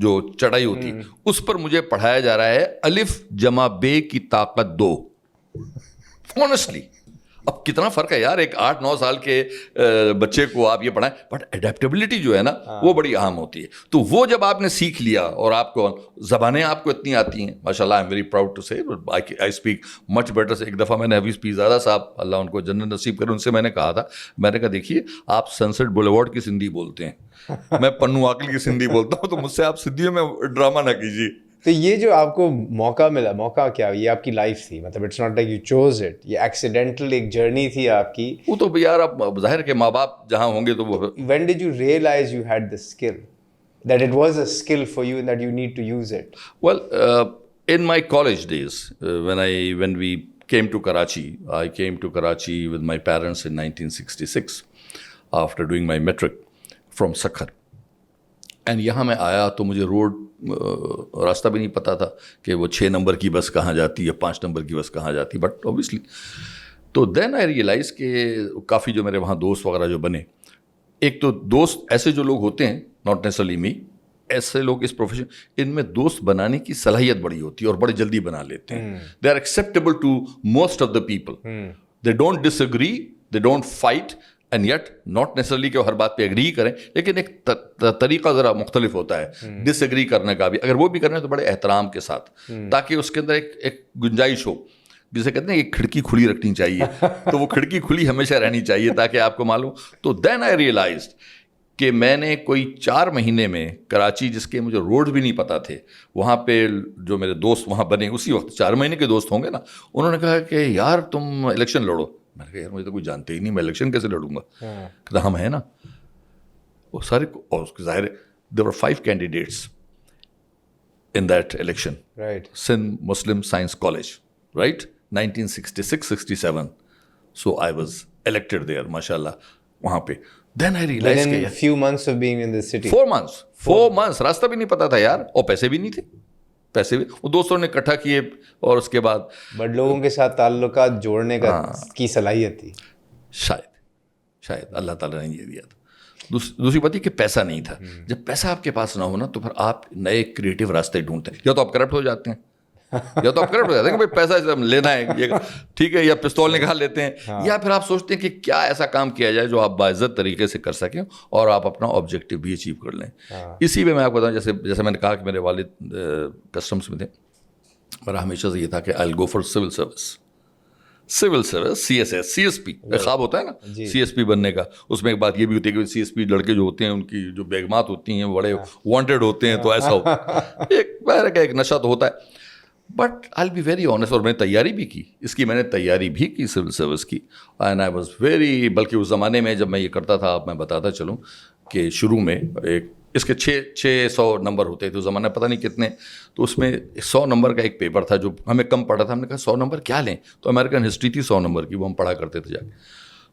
جو چڑھائی ہوتی ہے اس پر مجھے پڑھایا جا رہا ہے الف جمع بے کی طاقت 2. آنیسٹلی اب کتنا فرق ہے یار, ایک 8-9 سال کے بچے کو آپ یہ پڑھائیں, بٹ اڈیپٹیبلٹی جو ہے نا وہ بڑی اہم ہوتی ہے. تو وہ جب آپ نے سیکھ لیا اور آپ کو زبانیں آپ کو اتنی آتی ہیں ماشاء اللہ, I am very proud to say I speak much better. ایک دفعہ میں نے حفیظ پیرزادہ صاحب, اللہ ان کو جنت نصیب کرے, ان سے میں نے کہا تھا, میں نے کہا دیکھیے آپ سنسٹ بولیوارڈ کی سندھی بولتے ہیں, میں پنو عاقل کی سندھی بولتا ہوں, تو مجھ سے آپ سندھیوں میں ڈرامہ نہ کیجیے. تو یہ جو آپ کو موقع ملا, موقع کیا, یہ آپ کی لائف تھی, مطلب it's not like you choose it, یہ ایکسیڈنٹل ایک جرنی تھی آپ کی. وہ تو یار اب ظاہر کہ ماں باپ جہاں ہوں گے تو وہ. When did you realize you had the skill, that it was a skill for you and that you need to use it? Well, in my college days, when we came to Karachi, I came to Karachi with my parents in 1966 after doing my metric from Sakhar. And یہاں میں آیا تو مجھے road راستہ بھی نہیں پتا تھا کہ وہ 6 نمبر کی بس کہاں جاتی یا 5 نمبر کی بس کہاں جاتی, بٹ اوبیسلی تو دین آئی ریئلائز کہ کافی جو میرے وہاں دوست وغیرہ جو بنے, ایک تو دوست ایسے جو لوگ ہوتے ہیں, ناٹ نیسرلی می, ایسے لوگ اس پروفیشن, ان میں دوست بنانے کی صلاحیت بڑی ہوتی ہے اور بڑے جلدی بنا لیتے ہیں. They are acceptable to most of the people, they don't disagree, they don't fight, and yet not necessarily کہ وہ ہر بات پہ ایگری کریں, لیکن ایک طریقہ ذرا مختلف ہوتا ہے ڈس ایگری کرنے کا بھی. اگر وہ بھی کریں تو بڑے احترام کے ساتھ, تاکہ اس کے اندر ایک گنجائش ہو, جسے کہتے ہیں کہ کھڑکی کھلی رکھنی چاہیے, تو وہ کھڑکی کھلی ہمیشہ رہنی چاہیے تاکہ آپ کو معلوم. تو دین آئی ریئلائزڈ کہ میں نے کوئی 4 مہینے میں کراچی, جس کے مجھے روڈ بھی نہیں پتہ تھے, وہاں پہ جو میرے دوست وہاں بنے اسی وقت 4 مہینے کے دوست ہوں گے نا, انہوں نے کہا کہ یار تم الیکشن لڑو. میں نے کہا یار مجھے تو کوئی جانتے ہی نہیں, میں الیکشن کیسے لڑوں گا. کہتا ہم ہیں نا وہ سارے, اور اس کے ظاہر there were 5 candidates in that election. Right. Sindh Muslim Science College, right? 1966-67. So I was elected there, mashallah, وہاں پہ. Then I realized Within a few months of being in the city. 4 months راستہ بھی نہیں پتا تھا یار, اور پیسے بھی نہیں تھے. پیسے بھی وہ دوستوں نے اکٹھا کیے, اور اس کے بعد بٹ لوگوں کے ساتھ تعلقات جوڑنے کی صلاحیت تھی. شاید اللہ تعالیٰ نے یہ دیا تھا. دوسری بات یہ کہ پیسہ نہیں تھا. جب پیسہ آپ کے پاس نہ ہونا تو پھر آپ نئے کریٹو راستے ڈھونڈتے ہیں, یا تو آپ کرپٹ ہو جاتے ہیں کہ بھائی پیسہ لینا ہے ٹھیک ہے, یا پستول نکال لیتے ہیں, یا پھر آپ سوچتے ہیں کہ کیا ایسا کام کیا جائے جو آپ باعزت طریقے سے کر سکیں اور آپ اپنا آبجیکٹیو بھی اچیو کر لیں. اسی میں آپ کو بتاؤں, جیسے میں نے کہا کہ میرے والد کسٹمس میں تھے, میرا ہمیشہ سے یہ تھا کہ I will go for civil service, CSP خواب ہوتا ہے نا CSP بننے کا. اس میں ایک بات یہ بھی ہوتی ہے کہ CSP لڑکے جو ہوتے ہیں ان کی جو بیگمات ہوتی ہیں بڑے وانٹیڈ ہوتے ہیں, تو ایسا ہو ایک نشہ تو ہوتا ہے. But I be very honest, اور میں نے تیاری بھی کی اس کی, میں نے تیاری بھی کی سول سروس کی, اینڈ آئی واز ویری, بلکہ اس زمانے میں جب میں یہ کرتا تھا, آپ میں بتاتا چلوں کہ شروع میں ایک اس کے 600 نمبر ہوتے تھے اس زمانے میں, پتہ نہیں کتنے, تو اس میں 100 نمبر کا ایک پیپر تھا جو ہمیں کم پڑا تھا. ہم نے کہا 100 نمبر کیا لیں, تو امریکن ہسٹری تھی 100 نمبر کی, وہ ہم پڑھا کرتے تھے جا کے.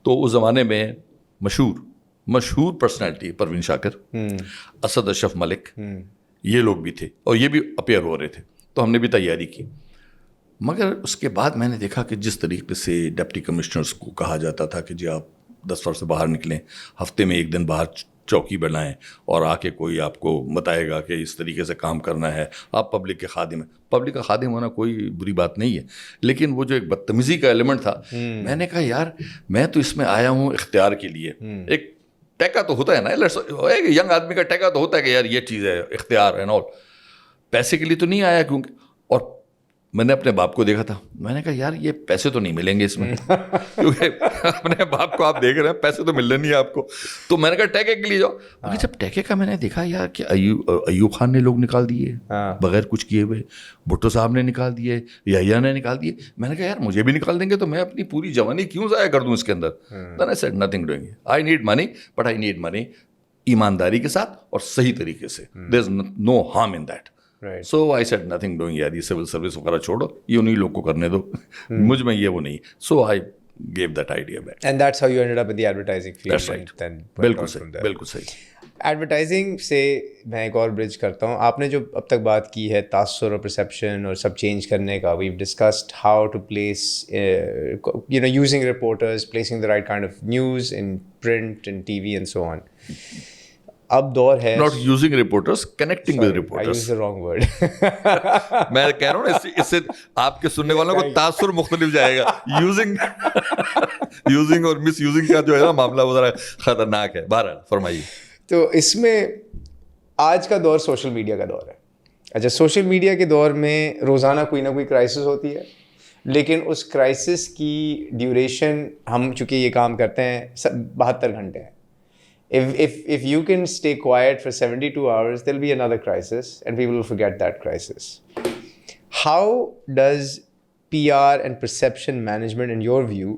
تو اس زمانے میں مشہور پرسنالٹی پروین شاکر, اسد اشرف ملک, یہ لوگ بھی تھے, اور یہ بھی اپیئر ہو رہے تھے. تو ہم نے بھی تیاری کی. مگر اس کے بعد میں نے دیکھا کہ جس طریقے سے ڈپٹی کمشنرز کو کہا جاتا تھا کہ جی آپ دفتر سے باہر نکلیں, ہفتے میں 1 دن باہر چوکی بنائیں, اور آ کے کوئی آپ کو بتائے گا کہ اس طریقے سے کام کرنا ہے, آپ پبلک کے خادم ہیں. پبلک کا خادم ہونا کوئی بری بات نہیں ہے, لیکن وہ جو ایک بدتمیزی کا ایلیمنٹ تھا, میں نے کہا یار میں تو اس میں آیا ہوں اختیار کے لیے. ایک ٹیکا تو ہوتا ہے نا, ایک ینگ آدمی کا ٹیکا تو ہوتا ہے کہ یار یہ چیز ہے اختیار اینڈ آل, پیسے کے لیے تو نہیں آیا. کیونکہ اور میں نے اپنے باپ کو دیکھا تھا, میں نے کہا یار یہ پیسے تو نہیں ملیں گے اس میں, کیونکہ اپنے باپ کو آپ دیکھ رہے ہیں پیسے تو ملنے نہیں آپ کو. تو میں نے کہا ٹیکے کے لیے جاؤ. مگر جب ٹیکے کا میں نے دیکھا یار کہ ایوب خان نے لوگ نکال دیے بغیر کچھ کیے ہوئے, بھٹو صاحب نے نکال دیے, یحییٰ نے نکال دیے. میں نے کہا یار مجھے بھی نکال دیں گے تو میں اپنی پوری جوانی کیوں ضائع کر دوں اس کے اندر. Then I said nothing doing it. I need money, but I need money ایمانداری کے ساتھ اور صحیح طریقے سے. There is no harm in that. Right. So I said nothing doing, یار یہ سول سروس وغیرہ چھوڑو, یہ انہیں لوگ کو کرنے دو, مجھ میں یہ وہ نہیں. So I gave that idea back. And that's how you ended up in the advertising field. That's right. بالکل صحیح, بالکل صحیح. ایڈورٹائزنگ سے میں ایک اور برج کرتا ہوں. آپ نے جو اب تک بات کی ہے تاثر اور پرسیپشن اور سب چینج کرنے کا, we've discussed how to place using reporters, placing the right kind of news in print and TV and so on. اب دور ہے not using reporters, connecting with I reporters. used the wrong word. میں کہہ رہا ہوں نا اس سے آپ کے سننے والوں کو تاثر مختلف جائے گا. یوزنگ اور مس یوزنگ کا جو ہے نا معاملہ وہ ذرا خطرناک ہے. بہرحال فرمائیے. تو اس میں آج کا دور سوشل میڈیا کا دور ہے. اچھا, سوشل میڈیا کے دور میں روزانہ کوئی نہ کوئی کرائسس ہوتی ہے, لیکن اس کرائسس کی ڈیوریشن, ہم چونکہ یہ کام کرتے ہیں 72 گھنٹے ہیں. If you can stay quiet for 72 hours, there'll be another crisis and people will forget that crisis. How does PR and perception management, in your view,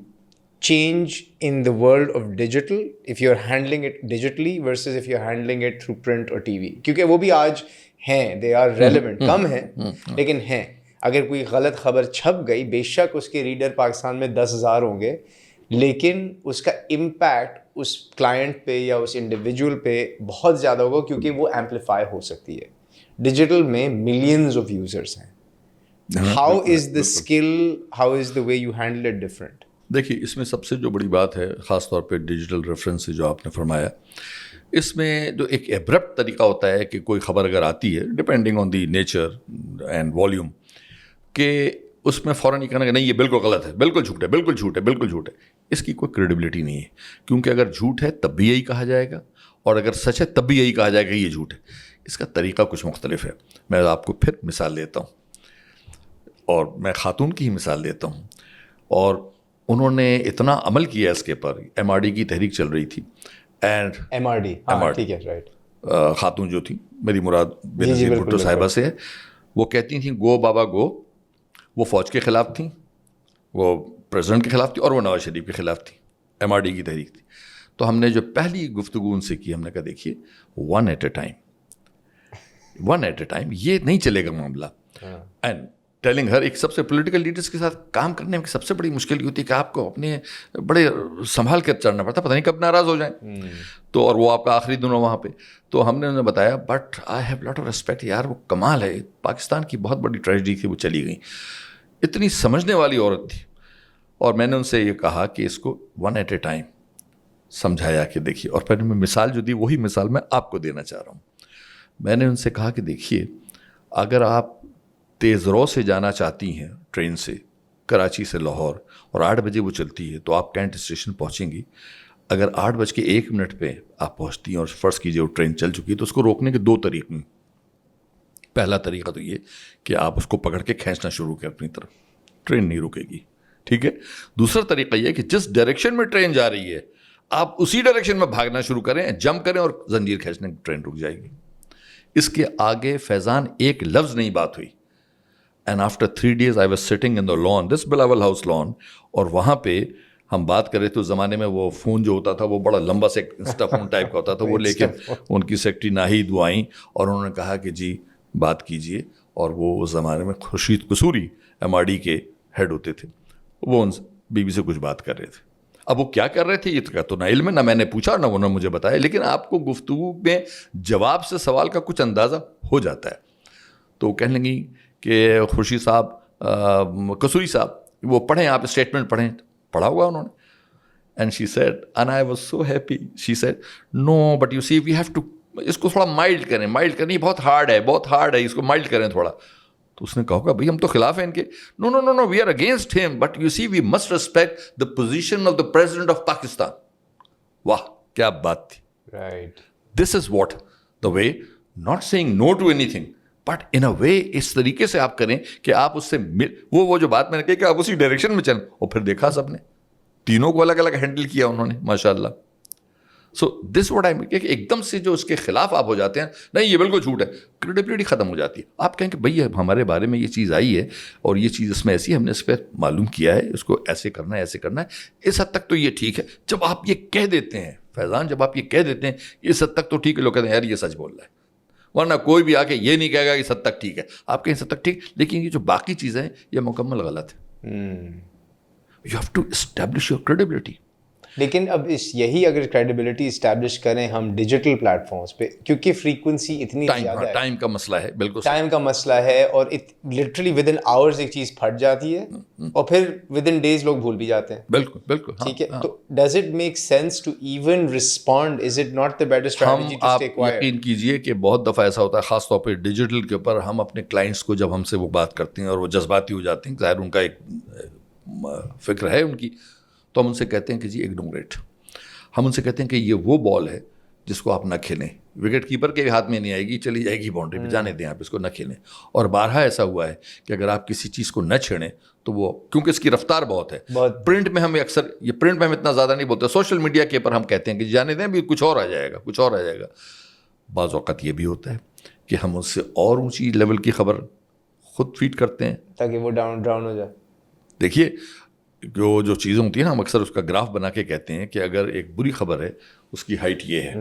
change in the world of digital if you're handling it digitally versus if you're handling it through print or TV? کیونکہ وہ بھی آج ہیں, they are relevant, کم ہیں لیکن ہیں. اگر کوئی غلط خبر چھپ گئی, بے شک اس کے ریڈر پاکستان میں 10,000 ہوں گے, لیکن اس کا امپیکٹ اس کلائنٹ پہ یا اس انڈیویجول پہ بہت زیادہ ہوگا, کیونکہ وہ ایمپلیفائی ہو سکتی ہے. ڈیجیٹل میں ملینز آف یوزرس ہیں. How is the skill, how is the way you handle it different? دیکھیے, اس میں سب سے جو بڑی بات ہے, خاص طور پہ ڈیجیٹل ریفرنس سے جو آپ نے فرمایا, اس میں جو ایک ایبرپٹ طریقہ ہوتا ہے کہ کوئی خبر اگر آتی ہے, depending on the nature and volume, کہ اس میں فوراً یہ کہنا کہ نہیں یہ بالکل غلط ہے, بالکل جھوٹ ہے, بالکل جھوٹ ہے, بالکل جھوٹ ہے. اس کی کوئی کریڈیبلٹی نہیں ہے, کیونکہ اگر جھوٹ ہے تب بھی یہی کہا جائے گا, اور اگر سچ ہے تب بھی یہی کہا جائے گا کہ یہ جھوٹ ہے. اس کا طریقہ کچھ مختلف ہے. میں آپ کو پھر مثال دیتا ہوں, اور میں خاتون کی ہی مثال دیتا ہوں. اور انہوں نے اتنا عمل کیا اس کے پر, MRD کی تحریک چل رہی تھی, اینڈ MRD, ٹھیک ہے, رائٹ. خاتون جو تھی, میری مراد بے نظیر بھٹو صاحبہ سے ہے, وہ کہتی تھیں گو بابا گو. وہ فوج کے خلاف تھیں, وہ پریزیڈنٹ کے خلاف تھی, اور وہ نواز شریف کے خلاف تھی. MRD کی تحریک تھی. تو ہم نے جو پہلی گفتگو ان سے کی, ہم نے کہا دیکھیے, ون ایٹ اے ٹائم, یہ نہیں چلے گا معاملہ. اینڈ ٹیلنگ ہر, ایک سب سے پولیٹیکل لیڈرس کے ساتھ کام کرنے میں سب سے بڑی مشکل یہ ہوتی ہے کہ آپ کو اپنے بڑے سنبھال کر چلنا پڑتا ہے, پتہ نہیں کب ناراض ہو جائیں. تو اور وہ آپ کا آخری دن ہو وہاں پہ. تو ہم نے انہیں بتایا, but I have lot of respect, یار وہ کمال ہے, پاکستان کی بہت بڑی ٹریجڈی تھی, وہ چلی گئی. اتنی سمجھنے والی عورت تھی. اور میں نے ان سے یہ کہا کہ اس کو ون ایٹ اے ٹائم سمجھایا کہ دیکھیے, اور پھر میں مثال جو دی وہی مثال میں آپ کو دینا چاہ رہا ہوں. میں نے ان سے کہا کہ دیکھیے, اگر آپ تیز رو سے جانا چاہتی ہیں ٹرین سے, کراچی سے لاہور, اور 8 بجے وہ چلتی ہے, تو آپ کینٹ اسٹیشن پہنچیں گی. اگر 8:01 پہ آپ پہنچتی ہیں اور فرض کیجیے وہ ٹرین چل چکی ہے, تو اس کو روکنے کے 2 طریقے. پہلا طریقہ تو یہ کہ آپ اس کو پکڑ کے کھینچنا شروع کریں اپنی طرف, ٹرین نہیں رکے گی, ٹھیک ہے. دوسرا طریقہ یہ کہ جس ڈائریکشن میں ٹرین جا رہی ہے آپ اسی ڈائریکشن میں بھاگنا شروع کریں, جمپ کریں, اور زنجیر کھینچنے ٹرین رک جائے گی. اس کے آگے فیضان ایک لفظ نہیں بات ہوئی. And after 3 days I was sitting in the lawn, this Bilawal House lawn, اور وہاں پہ ہم بات کر رہے تھے. اس زمانے میں وہ فون جو ہوتا تھا وہ بڑا لمبا سے انسٹا فون ٹائپ کا ہوتا تھا, وہ لے کے ان کی سیکٹری ناہید وہ آئیں, اور انہوں نے کہا کہ جی بات کیجیے. اور وہ اس زمانے میں خورشید قصوری MRD کے ہیڈ ہوتے تھے, وہ ان بی بی سے کچھ بات کر رہے تھے. اب وہ کیا کر رہے تھے یہ تو نہ علم ہے, نہ میں نے پوچھا, نہ انہوں نے مجھے بتایا, لیکن آپ کو گفتگو میں جواب سے سوال کا کچھ اندازہ ہو جاتا ہے. تو وہ کہنے لگی کہ خورشید صاحب, قصوری صاحب, وہ پڑھیں, آپ اسٹیٹمنٹ پڑھیں. پڑھا ہوگا انہوں نے. And she said, and I was so happy, she said no but you see we have to, اس کو تھوڑا مائلڈ کریں, بہت ہارڈ ہے, اس کو مائلڈ کریں تھوڑا. تو اس نے کہا ہوگا بھائی ہم تو خلاف ہیں ان کے. نو وی آر اگینسٹ ہم, but you see we must respect the position of the president of Pakistan. واہ کیا بات تھی. Right, this is what the way, not saying no to anything, but in a way اس طریقے سے آپ کریں کہ آپ اس سے وہ جو بات میں نے کہی کہ آپ اسی ڈائریکشن میں چلیں. اور پھر دیکھا سب نے, تینوں کو الگ الگ ہینڈل کیا انہوں نے, ماشاء اللہ. سو دس واٹ آئی, کہ ایک دم سے جو اس کے خلاف آپ ہو جاتے ہیں, نہیں یہ بالکل جھوٹ ہے, کریڈیبلٹی ختم ہو جاتی ہے. آپ کہیں کہ بھائی ہمارے بارے میں یہ چیز آئی ہے, اور یہ چیز اس میں ایسی ہے, ہم نے اس پہ معلوم کیا ہے, اس کو ایسے کرنا ہے, ایسے کرنا ہے, اس حد تک تو یہ ٹھیک ہے. جب آپ یہ کہہ دیتے ہیں فیضان, جب آپ یہ کہہ دیتے ہیں اس حد تک تو ٹھیک ہے, لوگ کہتے ہیں یار یہ سچ بول رہا ہے. ورنہ کوئی بھی آ کے یہ نہیں کہے گا کہ اس حد تک ٹھیک ہے. آپ کہیں اس حد تک ٹھیک, لیکن یہ جو باقی چیزیں ہیں یہ مکمل غلط ہے. You have to establish your credibility. لیکن اب یہی اگر کریڈیبلٹی اسٹیبلش کریں ہم ڈیجیٹل پلیٹ فارمس پہ, کیونکہ فریکوینسی اتنی زیادہ ہے, ٹائم کا مسئلہ ہے, بالکل ٹائم کا مسئلہ ہے, اور لٹرلی ود ان آورز ایک چیز پھٹ جاتی ہے اور پھر ود ان ڈیز لوگ بھول بھی جاتے ہیں. بالکل بالکل ٹھیک ہے, تو does it make sense to even respond, is it not the better strategy to stay quiet? آپ یقین کیجئے کہ بہت دفعہ ایسا ہوتا ہے, خاص طور پہ ڈیجیٹل کے اوپر, ہم اپنے کلائنٹس کو جب ہم سے وہ بات کرتے ہیں اور وہ جذباتی ہو جاتے ہیں, ظاہر ان کا ایک فکر ہے ان کی, تو ہم ان سے کہتے ہیں کہ جی اگنور اٹ. ہم ان سے کہتے ہیں کہ یہ وہ بال ہے جس کو آپ نہ کھیلیں, وکٹ کیپر کے ہاتھ میں نہیں آئے گی, چلی جائے گی باؤنڈری پہ, جانے دیں آپ اس کو, نہ کھیلیں. اور بارہا ایسا ہوا ہے کہ اگر آپ کسی چیز کو نہ چھیڑیں تو وہ, کیونکہ اس کی رفتار بہت ہے, پرنٹ میں ہم اکثر, یہ پرنٹ میں ہم اتنا زیادہ نہیں بولتے, سوشل میڈیا کے اوپر ہم کہتے ہیں کہ جانے دیں بھی, کچھ اور آ جائے گا, کچھ اور آ جائے گا. بعض اوقات یہ بھی ہوتا ہے کہ ہم اس سے اور اونچی لیول کی خبر خود فیڈ کرتے ہیں تاکہ وہ ڈاؤن ہو جائے. دیکھیے جو چیزیں ہوتی ہیں نا, ہم اکثر اس کا گراف بنا کے کہتے ہیں کہ اگر ایک بری خبر ہے اس کی ہائٹ یہ ہے,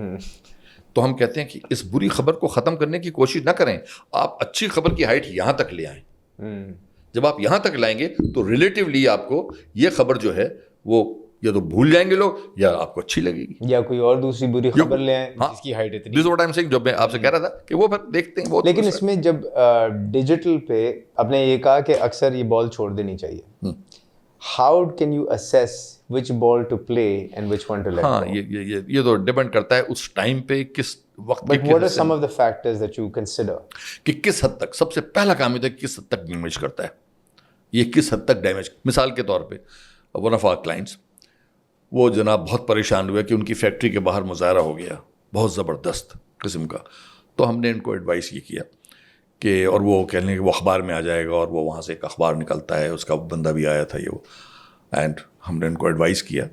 تو ہم کہتے ہیں کہ اس بری خبر کو ختم کرنے کی کوشش نہ کریں, آپ اچھی خبر کی ہائٹ یہاں تک لے آئیں. جب آپ یہاں تک لائیں گے تو ریلیٹیولی آپ کو یہ خبر جو ہے وہ یا تو بھول جائیں گے لوگ, یا آپ کو اچھی لگے گی, یا کوئی اور دوسری بری خبر لے آئیں جس کی ہائٹ اتنی. This what I am seeing, جو میں آپ سے کہہ رہا تھا کہ وہ پھر دیکھتے ہیں. لیکن اس میں جب ڈیجیٹل پہ آپ نے یہ کہا کہ اکثر یہ بال چھوڑ دینی چاہیے, how can you assess which ball to play and which one to let go? ہاں, یہ تو ڈیپینڈ کرتا ہے اس ٹائم پہ, کس وقت but what are some of the factors that you consider, کہ کس حد تک, سب سے پہلا کام یہ ہے کہ کس حد تک ڈیمیج کرتا ہے, یہ کس حد تک ڈیمیج. مثال کے طور پہ ون آف آور کلائنٹس, وہ جناب بہت پریشان ہوئے کہ ان کی فیکٹری کے باہر مظاہرہ ہو گیا بہت زبردست قسم کا. تو ہم نے ان کو ایڈوائس یہ کیا کہ, اور وہ کہہ لیں کہ وہ اخبار میں آ جائے گا, اور وہ وہاں سے ایک اخبار نکلتا ہے, اس کا بندہ بھی آیا تھا یہ وہ, اینڈ ہم نے ان کو ایڈوائس کیا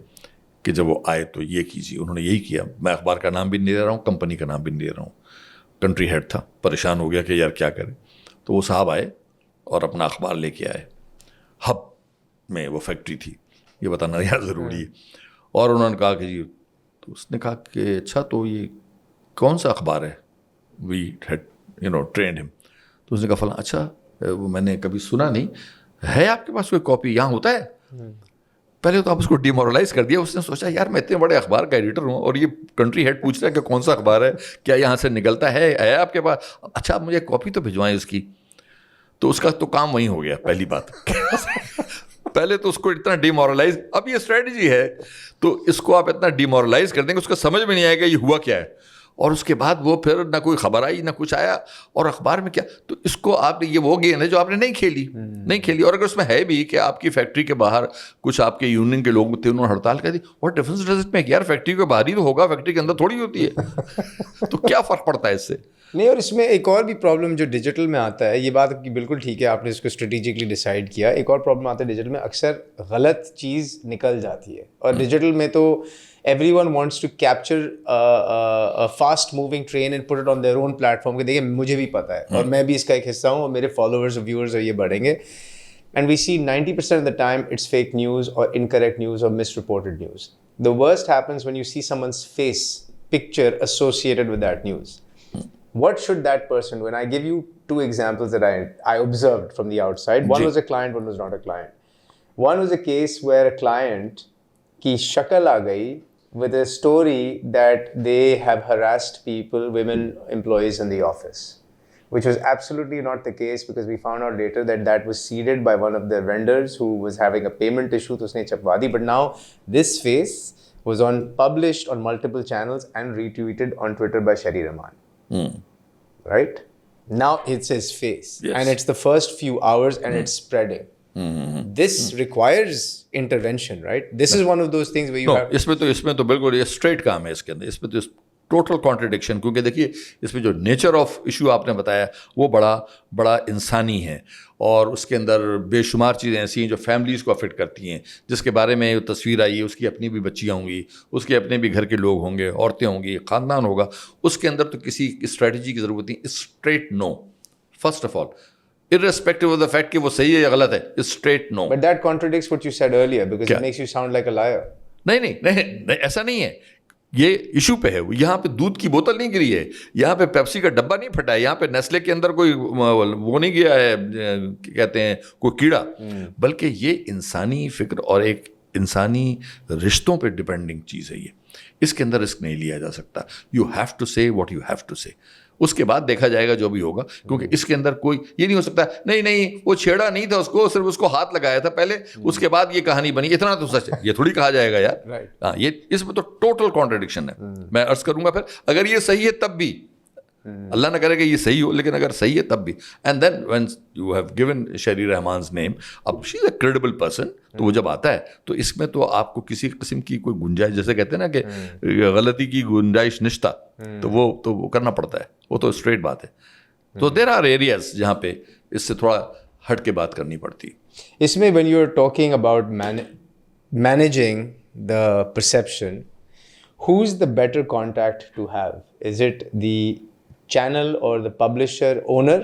کہ جب وہ آئے تو یہ کیجیے. انہوں نے یہی کیا. میں اخبار کا نام بھی نہیں لے رہا ہوں, کمپنی کا نام بھی نہیں لے رہا ہوں, کنٹری ہیڈ تھا, پریشان ہو گیا کہ یار کیا کریں. تو وہ صاحب آئے اور اپنا اخبار لے کے آئے. ہب میں وہ فیکٹری تھی, یہ بتانا یار ضروری ہے. اور انہوں نے کہا کہ جی, تو اس نے کہا کہ اچھا تو یہ کون سا اخبار ہے, وی ہیڈ ٹرینڈ ہم. تو اس نے کہا فلاں. اچھا, وہ میں نے کبھی سنا نہیں ہے, آپ کے پاس کوئی کاپی یہاں ہوتا ہے؟ پہلے تو آپ اس کو ڈیمورلائز کر دیا. اس نے سوچا یار میں اتنے بڑے اخبار کا ایڈیٹر ہوں اور یہ کنٹری ہیڈ پوچھ رہا ہے کہ کون سا اخبار ہے, کیا یہاں سے نکلتا ہے آپ کے پاس؟ اچھا آپ مجھے کاپی تو بھجوائیں اس کی. تو اس کا تو کام وہیں ہو گیا. پہلی بات پہلے تو اس کو اتنا ڈیمورلائز, اب یہ اسٹریٹجی ہے تو اس کو آپ اتنا ڈیمورلائز کر دیں گے اس کو سمجھ میں نہیں آئے گا یہ ہوا کیا ہے. اور اس کے بعد وہ پھر نہ کوئی خبر آئی نہ کچھ آیا, اور اخبار میں کیا. تو اس کو آپ نے, یہ وہ گیم ہے جو آپ نے نہیں کھیلی. اور اگر اس میں ہے بھی کہ آپ کی فیکٹری کے باہر کچھ آپ کے یونین کے لوگ تھے, انہوں نے ہڑتال کر دی, اور ڈیفرنس ڈز اٹ میک, یار فیکٹری کے باہر ہی تو ہوگا, فیکٹری کے اندر تھوڑی ہوتی ہے. تو کیا فرق پڑتا ہے اس سے؟ نہیں, اور اس میں ایک اور بھی پرابلم جو ڈیجیٹل میں آتا ہے, یہ بات کی بالکل ٹھیک ہے, آپ نے اس کو اسٹریٹجکلی ڈیسائیڈ کیا. ایک اور پرابلم آتا ہے ڈیجیٹل میں, اکثر غلط چیز نکل جاتی ہے. اور ڈیجیٹل میں تو everyone wants to capture fast moving train and put it on their own platform. کہ دیکھیں مجھے بھی پتہ ہے اور میں بھی اس کا ایک حصہ ہوں, اور میرے فالوورز اور ویورز اور یہ بڑھیں گے. And we see 90% of the time it's fake news اور انکریکٹ نیوز اور misreported news. The worst happens when you see someone's face picture associated with that news. What should that person do? And I give you two examples that I observed from the outside. One was a client, one was not a client. One was a case where a client ki shakal aa gayi with a story that they have harassed people, women employees in the office, which was absolutely not the case, because we found out later that was seeded by one of their vendors who was having a payment issue, to usne chapwa di. But now this face was published on multiple channels and retweeted on Twitter by Shari Rahman. Right? Now it's his face. Yes. And it's the first few hours and it's spreading. This requires intervention, right? This is one of those things where you have... اس میں تو بالکل یہ street کام ہے اس کے اندر. اس میں تو total contradiction, کیونکہ دیکھیے اس میں جو نیچر آف ایشو آپ نے بتایا وہ بڑا انسانی ہے, اور اس کے اندر بے شمار چیزیں ایسی ہیں جو فیملیز کو افیکٹ کرتی ہیں. جس کے بارے میں تصویر آئی ہے, اس کی اپنی بھی بچیاں ہوں گی, اس کے اپنے بھی گھر کے لوگ ہوں گے, عورتیں ہوں گی, خاندان ہوگا. اس کے اندر تو کسی اسٹریٹجی کی ضرورت نہیں. Straight no, first of all, irrespective of the fact کہ وہ صحیح ہے یا غلط ہے, straight no. But that contradicts what you said earlier, because it makes you sound like a liar. نہیں, ایسا نہیں ہے. یہ ایشو پہ ہے. یہاں پہ دودھ کی بوتل نہیں گری ہے, یہاں پہ پیپسی کا ڈبہ نہیں پھٹا ہے, یہاں پہ نیسلے کے اندر کوئی وہ نہیں گیا ہے, کہتے ہیں کوئی کیڑا, بلکہ یہ انسانی فکر اور ایک انسانی رشتوں پہ ڈپینڈنگ چیز ہے یہ. اس کے اندر رسک نہیں لیا جا سکتا. یو ہیو ٹو سے واٹ یو ہیو ٹو سے. اس کے بعد دیکھا جائے گا جو بھی ہوگا, کیونکہ اس کے اندر کوئی یہ نہیں ہو سکتا نہیں وہ چھیڑا نہیں تھا اس کو, صرف اس کو ہاتھ لگایا تھا پہلے, اس کے بعد یہ کہانی بنی, اتنا تو سچ ہے. یہ تھوڑی کہا جائے گا یار. ہاں, یہ اس میں تو ٹوٹل کانٹرڈکشن ہے. میں عرض کروں گا پھر, اگر یہ صحیح ہے تب بھی, اللہ نہ کرے کہ یہ صحیح ہو, لیکن اگر صحیح ہے تب بھی. And then when you have given Sherry رحمان's نیم, اب شی از اے کریڈیبل پرسن, تو وہ جب آتا ہے تو اس میں تو آپ کو کسی قسم کی کوئی گنجائش, جیسے کہتے ہیں نا کہ غلطی کی گنجائش نشتا, تو وہ کرنا پڑتا ہے, وہ تو اسٹریٹ بات ہے. تو دیر آر ایریاز جہاں پہ اس سے تھوڑا ہٹ کے بات کرنی پڑتی. اس میں when you're talking about managing the perception, who's the better contact to have? Is it the channel or the publisher owner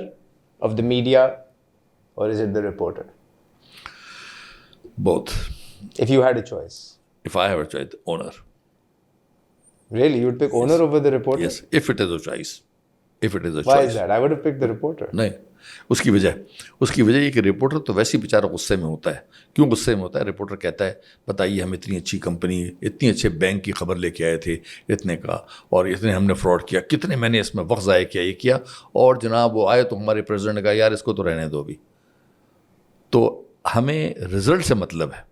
of the media, or is it the reporter? Both. If you had a choice. If I have a choice, owner. Really? You would pick owner over the reporter? Yes, if it is a choice. If it is a Why choice. is that? I would have picked the reporter. نہیں, اس کی وجہ یہ کہ reporter تو ویسے ہی بیچارہ غصے میں ہوتا ہے. کیوں غصے میں ہوتا ہے؟ رپورٹر کہتا ہے بتائیے ہم اتنی اچھی کمپنی, اتنے اچھے بینک کی خبر لے کے آئے تھے اتنے کا, اور اتنے ہم نے فراڈ کیا, کتنے میں نے اس میں وقت ضائع کیا, یہ کیا, اور جناب وہ آئے تو ہمارے پریزیڈنٹ نے کہا یار اس کو تو رہنے دو ابھی. تو ہمیں رزلٹ سے مطلب ہے.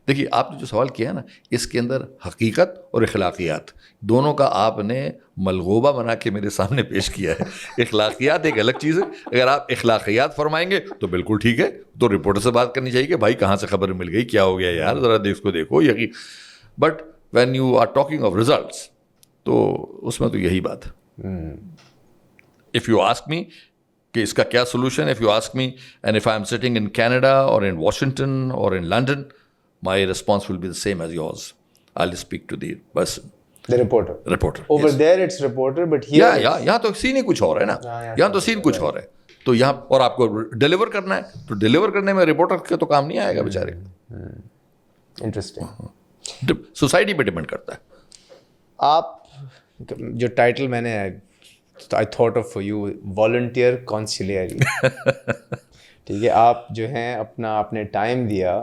دیکھیے آپ نے جو سوال کیا نا, اس کے اندر حقیقت اور اخلاقیات دونوں کا آپ نے ملغوبہ بنا کے میرے سامنے پیش کیا ہے. اخلاقیات ایک الگ چیز ہے. اگر آپ اخلاقیات فرمائیں گے تو بالکل ٹھیک ہے, تو رپورٹر سے بات کرنی چاہیے کہ بھائی کہاں سے خبر مل گئی, کیا ہو گیا یار, ذرا اس کو دیکھو یقین. But when you are talking of results, تو اس میں تو یہی بات ہے. اف یو آسک می کہ اس کا کیا solution, if you ask me and if I am sitting in Canada اور ان واشنگٹن اور in London, my response will be the same as yours. I'll speak to the person. The reporter. Reporter. Over yes. there it's reporter, but here. یہاں تو سین ہی کچھ اور ہے نا, یہاں تو سین کچھ اور ہے. تو یہاں اور آپ کو ڈیلیور کرنا ہے, تو ڈیلیور کرنے میں رپورٹر کا تو کام نہیں آئے گا بیچارے. Interesting. سوسائٹی پہ ڈپینڈ کرتا ہے. آپ جو ٹائٹل میں نے I thought of for you, volunteer conciliary. ٹھیک ہے, آپ جو ہیں آپ نے ٹائم دیا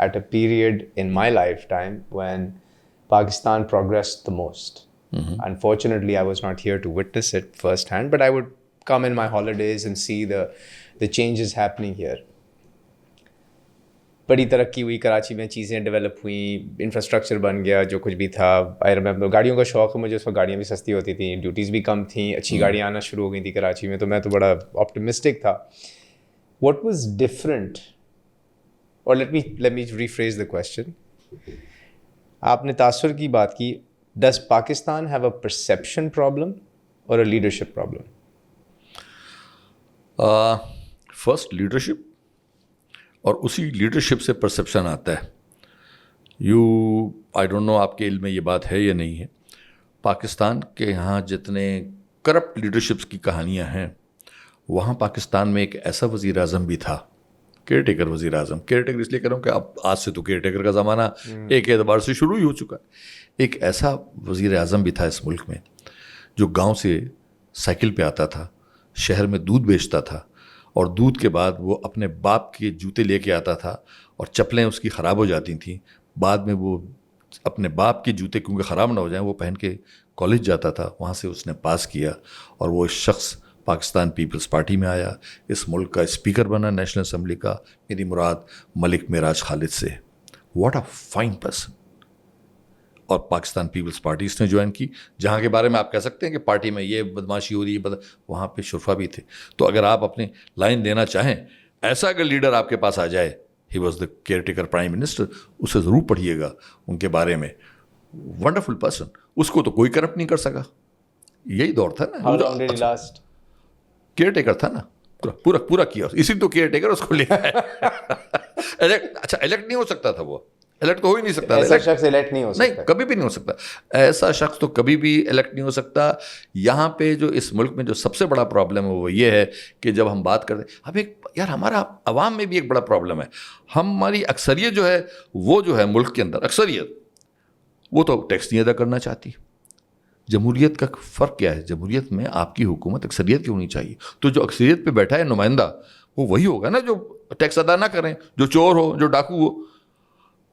at a period in my lifetime when Pakistan progressed the most. Unfortunately, I was not here to witness it firsthand, but I would come in my holidays and see the changes happening here. بڑی ترقی ہوئی کراچی میں, چیزیں develop ہوئیں, infrastructure بن گیا, جو کچھ بھی تھا. آئی ریمبر گاڑیوں کا شوق ہے مجھے, اس وقت گاڑیاں بھی سستی ہوتی تھیں, ڈیوٹیز بھی کم تھیں, اچھی گاڑیاں آنا شروع ہو گئی تھیں کراچی میں, تو میں تو بڑا آپٹمسٹک تھا. What was different? Or let me rephrase the question. آپ نے تاثر کی بات کی. Does Pakistan have a perception problem or a leadership problem? First leadership, اور اسی لیڈرشپ سے پرسیپشن آتا ہے. I don't know آپ کے علم میں یہ بات ہے یا نہیں ہے. پاکستان کے یہاں جتنے کرپٹ لیڈرشپس کی کہانیاں ہیں, وہاں پاکستان میں ایک ایسا وزیر اعظم بھی تھا, کیئر ٹیکر وزیر اعظم. کیئر ٹیکر اس لیے کہہ رہا ہوں کہ اب آج سے تو کیئر ٹیکر کا زمانہ ایک اعتبار سے شروع ہی ہو چکا ہے. ایک ایسا وزیر اعظم بھی تھا اس ملک میں جو گاؤں سے سائیکل پہ آتا تھا, شہر میں دودھ بیچتا تھا, اور دودھ کے بعد وہ اپنے باپ کے جوتے لے کے آتا تھا, اور چپلیں اس کی خراب ہو جاتی تھیں. بعد میں وہ اپنے باپ کے جوتے کیونکہ خراب نہ ہو جائیں وہ پہن کے کالج جاتا تھا, وہاں سے اس نے پاس کیا, اور وہ شخص پاکستان پیپلز پارٹی میں آیا, اس ملک کا اسپیکر بنا نیشنل اسمبلی کا. میری مراد ملک معراج خالد سے. What a fine person. اور پاکستان پیپلز پارٹی اس نے جوائن کی, جہاں کے بارے میں آپ کہہ سکتے ہیں کہ پارٹی میں یہ بدماشی ہو رہی ہے, وہاں پہ شرفا بھی تھے. تو اگر آپ اپنی لائن دینا چاہیں, ایسا اگر لیڈر آپ کے پاس آ جائے, he was the care taker prime minister, اسے ضرور پڑھیے گا ان کے بارے میں. Wonderful person. اس کو تو کوئی کرپٹ نہیں کر سکا. یہی دور تھا نا, کیئر ٹیکر تھا نا, پورا کیا, اسی تو کیئر ٹیکر اس کو لے آئے. اچھا الیکٹ نہیں ہو سکتا تھا, وہ الیکٹ تو ہو ہی نہیں سکتا. ایسا شخص الیکٹ نہیں ہو سکتا, نہیں کبھی بھی نہیں ہو سکتا. ایسا شخص تو کبھی بھی الیکٹ نہیں ہو سکتا. یہاں پہ جو اس ملک میں جو سب سے بڑا پرابلم ہے وہ یہ ہے کہ جب ہم بات کرتے ہیں, اب ایک یار ہمارا عوام میں بھی ایک بڑا پرابلم ہے. ہماری اکثریت جو ہے وہ جو ہے ملک کے اندر اکثریت, وہ تو ٹیکس نہیں ادا کرنا چاہتی. جمہوریت کا فرق کیا ہے؟ جمہوریت میں آپ کی حکومت اکثریت کی ہونی چاہیے, تو جو اکثریت پہ بیٹھا ہے نمائندہ وہ وہی ہوگا نا جو ٹیکس ادا نہ کریں, جو چور ہو, جو ڈاکو ہو.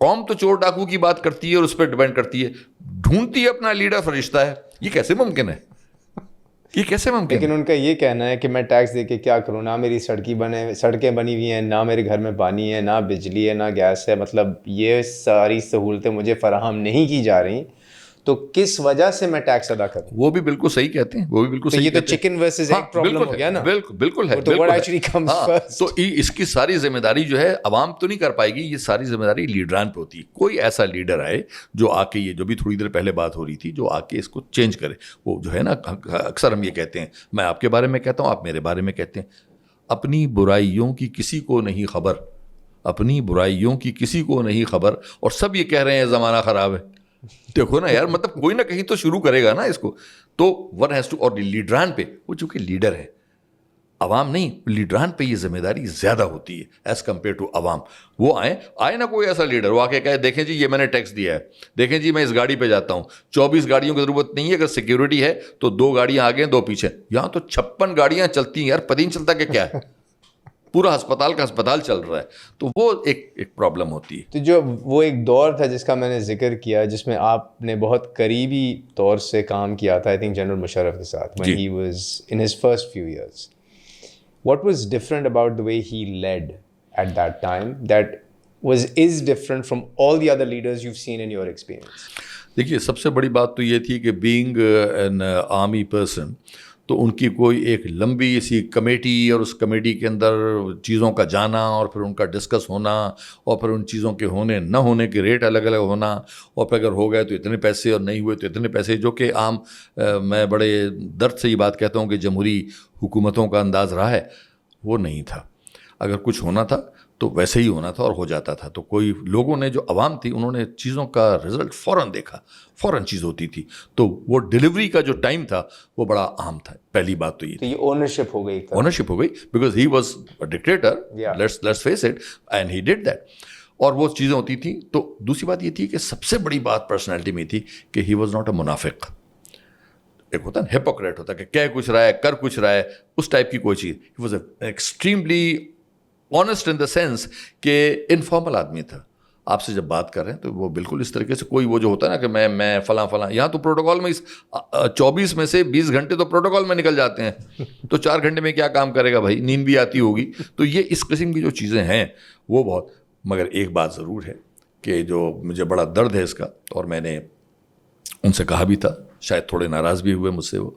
قوم تو چور ڈاکو کی بات کرتی ہے اور اس پہ ڈیپینڈ کرتی ہے, ڈھونڈتی ہے اپنا لیڈر فرشتہ ہے. یہ کیسے ممکن ہے؟ یہ کیسے ممکن ہے؟ لیکن ان کا یہ کہنا ہے کہ میں ٹیکس دے کے کیا کروں, نہ میری سڑکیں بنی ہوئی ہیں, نہ میرے گھر میں پانی ہے, نہ بجلی ہے, نہ گیس ہے, مطلب یہ ساری سہولتیں مجھے فراہم نہیں کی جا رہی, تو کس وجہ سے میں ٹیکس ادا کروں؟ وہ بھی بالکل صحیح کہتے ہیں, وہ بھی بالکل صحیح. یہ تو چکن ورسز ایگ پرابلم ہو گیا نا. بالکل ہے. تو اس کی ساری ذمہ داری جو ہے عوام تو نہیں کر پائے گی, یہ ساری ذمہ داری لیڈران پہ ہوتی ہے. کوئی ایسا لیڈر آئے جو آ کے, یہ جو بھی تھوڑی دیر پہلے بات ہو رہی تھی, جو آ کے اس کو چینج کرے. وہ جو ہے نا, اکثر ہم یہ کہتے ہیں, میں آپ کے بارے میں کہتا ہوں, آپ میرے بارے میں کہتے ہیں, اپنی برائیوں کی کسی کو نہیں خبر, اپنی برائیوں کی کسی کو نہیں خبر, اور سب یہ کہہ رہے ہیں زمانہ خراب ہے. دیکھو نا یار, مطلب کوئی نہ کہیں تو شروع کرے گا نا اس کو. تو ون ہیز ٹو, اور لیڈران پہ, وہ چونکہ لیڈر ہے, عوام نہیں, لیڈران پہ یہ ذمہ داری زیادہ ہوتی ہے ایز کمپیئر ٹو عوام. وہ آئے نا کوئی ایسا لیڈر, وہ آ کے کہے دیکھیں جی یہ میں نے ٹیکس دیا ہے, دیکھیں جی میں اس گاڑی پہ جاتا ہوں, 24 گاڑیوں کی ضرورت نہیں ہے, اگر سیکیورٹی ہے تو 2 گاڑیاں آگے 2 پیچھے. یہاں تو 56 گاڑیاں چلتی ہیں یار, پتہ نہیں چلتا کہ کیا ہے, پورا ہسپتال کا ہسپتال چل رہا ہے. تو وہ ایک پرابلم ہوتی ہے. تو جو وہ ایک دور تھا جس کا میں نے ذکر کیا, جس میں آپ نے بہت قریبی طور سے کام کیا تھا, آئی تھنک جنرل مشرف کے ساتھ, when he was in his first few years. What was different about the way he led at that time that is different from all the other leaders you've seen in your experience? دیکھیے, سب سے بڑی بات تو یہ تھی کہ being an army person, تو ان کی کوئی ایک لمبی سی کمیٹی, اور اس کمیٹی کے اندر چیزوں کا جانا, اور پھر ان کا ڈسکس ہونا, اور پھر ان چیزوں کے ہونے نہ ہونے کے ریٹ الگ الگ ہونا, اور پھر اگر ہو گئے تو اتنے پیسے, اور نہیں ہوئے تو اتنے پیسے, جو کہ عام, میں بڑے درد سے یہ بات کہتا ہوں کہ جمہوری حکومتوں کا انداز رہا ہے. وہ نہیں تھا. اگر کچھ ہونا تھا تو ویسے ہی ہونا تھا اور ہو جاتا تھا. تو کوئی لوگوں نے, جو عوام تھی, انہوں نے چیزوں کا رزلٹ فوراً دیکھا, فوراً چیز ہوتی تھی. تو وہ ڈیلیوری کا جو ٹائم تھا وہ بڑا اہم تھا. پہلی بات تو یہ اونرشپ ہو گئی, اونرشپ ہو گئی, because he was a dictator, let's face it, and he did that. اور وہ چیزیں ہوتی تھیں. تو دوسری بات یہ تھی کہ سب سے بڑی بات پرسنالٹی میں تھی کہ ہی واز ناٹ اے منافق. ایک ہوتا ہے ہیپوکریٹ, ہوتا ہے کہ کہہ کچھ رہا ہے کر کچھ رہا ہے, اس ٹائپ کی کوئی چیز. ہی was a extremely honest in the sense کہ انفارمل آدمی تھا. آپ سے جب بات کر رہے ہیں تو وہ بالکل اس طریقے سے, کوئی وہ جو ہوتا ہے نا کہ میں فلاں, یہاں تو پروٹوکول میں 24 میں سے 20 گھنٹے تو پروٹوکول میں نکل جاتے ہیں, تو 4 گھنٹے میں کیا کام کرے گا بھائی, نیند بھی آتی ہوگی. تو یہ اس قسم کی جو چیزیں ہیں وہ بہت. مگر ایک بات ضرور ہے کہ جو مجھے بڑا درد ہے اس کا, اور میں نے ان سے کہا بھی تھا, شاید تھوڑے ناراض بھی ہوئے مجھ سے وہ,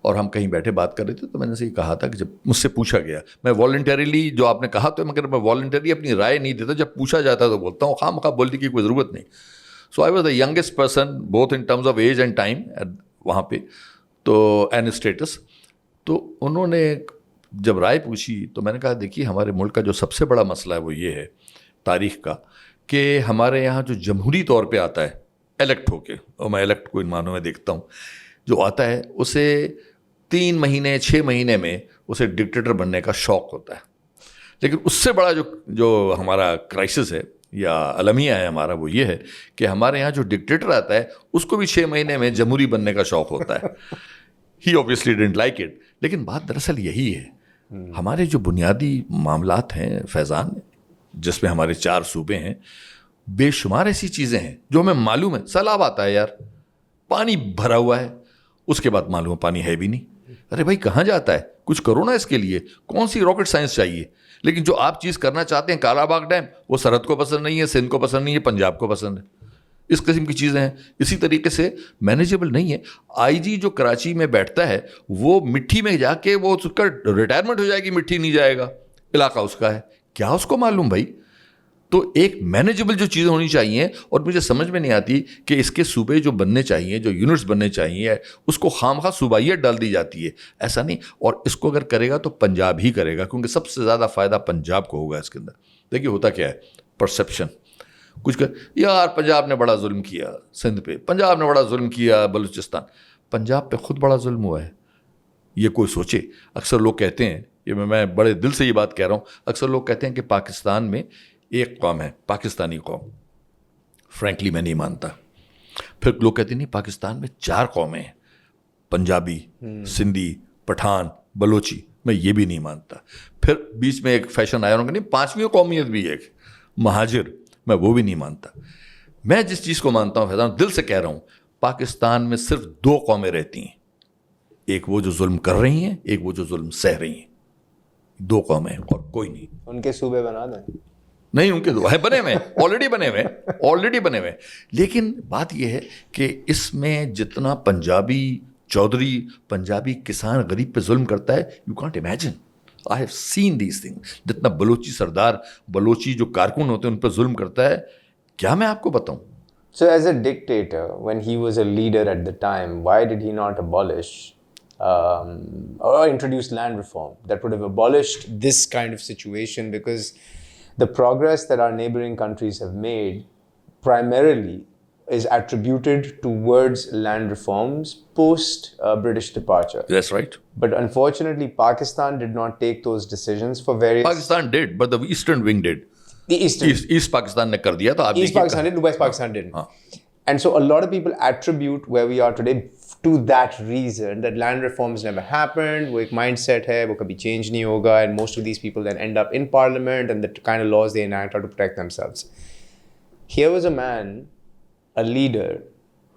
اور ہم کہیں بیٹھے بات کر رہے تھے, تو میں نے سے یہ کہا تھا کہ جب مجھ سے پوچھا گیا, میں والنٹریلی, جو آپ نے کہا تو مگر میں والنٹری اپنی رائے نہیں دیتا, جب پوچھا جاتا تو بولتا ہوں, خواہ مخواہ بولنے کی کوئی ضرورت نہیں. So I was the youngest person both in terms of age and time وہاں پہ, تو اینڈ اسٹیٹس. تو انہوں نے جب رائے پوچھی تو میں نے کہا دیکھیے, ہمارے ملک کا جو سب سے بڑا مسئلہ ہے وہ یہ ہے تاریخ کا, کہ ہمارے یہاں جو جمہوری طور پہ آتا ہے الیکٹ ہو کے, اور میں الیکٹ کو ان معنوں میں دیکھتا ہوں, جو آتا ہے اسے 3 مہینے 6 مہینے میں اسے ڈکٹیٹر بننے کا شوق ہوتا ہے. لیکن اس سے بڑا جو ہمارا کرائسس ہے یا المیہ ہے ہمارا, وہ یہ ہے کہ ہمارے یہاں جو ڈکٹیٹر آتا ہے اس کو بھی 6 مہینے میں جمہوری بننے کا شوق ہوتا ہے. ہی اوبیسلی ڈنٹ لائک اٹ. لیکن بات دراصل یہی ہے, ہمارے جو بنیادی معاملات ہیں فیضان, جس میں ہمارے 4 صوبے ہیں, بے شمار ایسی چیزیں ہیں جو ہمیں معلوم ہے. سیلاب آتا ہے یار, پانی بھرا ہوا ہے, اس کے بعد معلوم پانی ہے بھی نہیں. ارے بھائی کہاں جاتا ہے, کچھ کرو نا اس کے لیے, کون سی راکٹ سائنس چاہیے. لیکن جو آپ چیز کرنا چاہتے ہیں, کالا باغ ڈیم, وہ سرحد کو پسند نہیں ہے, سندھ کو پسند نہیں ہے, پنجاب کو پسند ہے. اس قسم کی چیزیں ہیں. اسی طریقے سے مینیجیبل نہیں ہے. آئی جی جو کراچی میں بیٹھتا ہے, وہ مٹھی میں جا کے, وہ اس کا ریٹائرمنٹ ہو جائے گی, مٹھی نہیں جائے گا, علاقہ اس کا ہے, کیا اس کو معلوم بھائی. تو ایک مینیجیبل جو چیزیں ہونی چاہیے, اور مجھے سمجھ میں نہیں آتی کہ اس کے صوبے جو بننے چاہیے, جو یونٹس بننے چاہیے, اس کو خواہ صوبائیت ڈال دی جاتی ہے. ایسا نہیں. اور اس کو اگر کرے گا تو پنجاب ہی کرے گا, کیونکہ سب سے زیادہ فائدہ پنجاب کو ہوگا اس کے اندر. دیکھیے ہوتا کیا ہے, پرسیپشن. کچھ یار پنجاب نے بڑا ظلم کیا سندھ پہ, پنجاب نے بڑا ظلم کیا بلوچستان. پنجاب پہ خود بڑا ظلم ہوا ہے, یہ کوئی سوچے. اکثر لوگ کہتے ہیں, یہ میں بڑے دل سے یہ بات کہہ رہا ہوں, اکثر لوگ کہتے ہیں کہ پاکستان میں ایک قوم ہے, پاکستانی قوم. فرینکلی میں نہیں مانتا. پھر لوگ کہتے ہیں نہیں, پاکستان میں 4 قومیں ہیں, پنجابی, سندھی, پٹھان, بلوچی. میں یہ بھی نہیں مانتا. پھر بیچ میں ایک فیشن آیا انہوں نے, نہیں 5ویں قومیت بھی ایک, مہاجر. میں وہ بھی نہیں مانتا. میں جس چیز کو مانتا ہوں فیضان, دل سے کہہ رہا ہوں, پاکستان میں صرف 2 قومیں رہتی ہیں, ایک وہ جو ظلم کر رہی ہیں, ایک وہ جو ظلم سہ رہی ہیں. 2 قومیں اور کوئی نہیں. ان کے صوبے بنا دیں. نہیں, ان کے بنے ہوئے, آلریڈی بنے ہوئے. لیکن بات یہ ہے کہ اس میں جتنا پنجابی چودھری, پنجابی کسان غریب پہ ظلم کرتا ہے, you can't imagine. I have seen these thing. جتنا بلوچی سردار, بلوچی جو کارکن ہوتے ہیں ان پہ ظلم کرتا ہے, کیا میں آپ کو بتاؤں. So as a dictator, when he was a leader at the time, why did he not abolish or introduce land reform that would have abolished this kind of situation? Because the progress that our neighboring countries have made primarily is attributed towards land reforms post British departure. That's right. But unfortunately, Pakistan did not take those decisions for various... Pakistan did, but the Eastern Wing did. The Eastern... East Pakistan نے کر دیا تھا. East Pakistan did, West Pakistan didn't. And so a lot of people attribute where we are today to that reason, that land reforms never happened, وہ ایک mindset set ہے, وہ کبھی change نہیں ہوگا, and most of these people then end up in parliament and the kind of laws they enact are to protect themselves. Here was a man, a leader,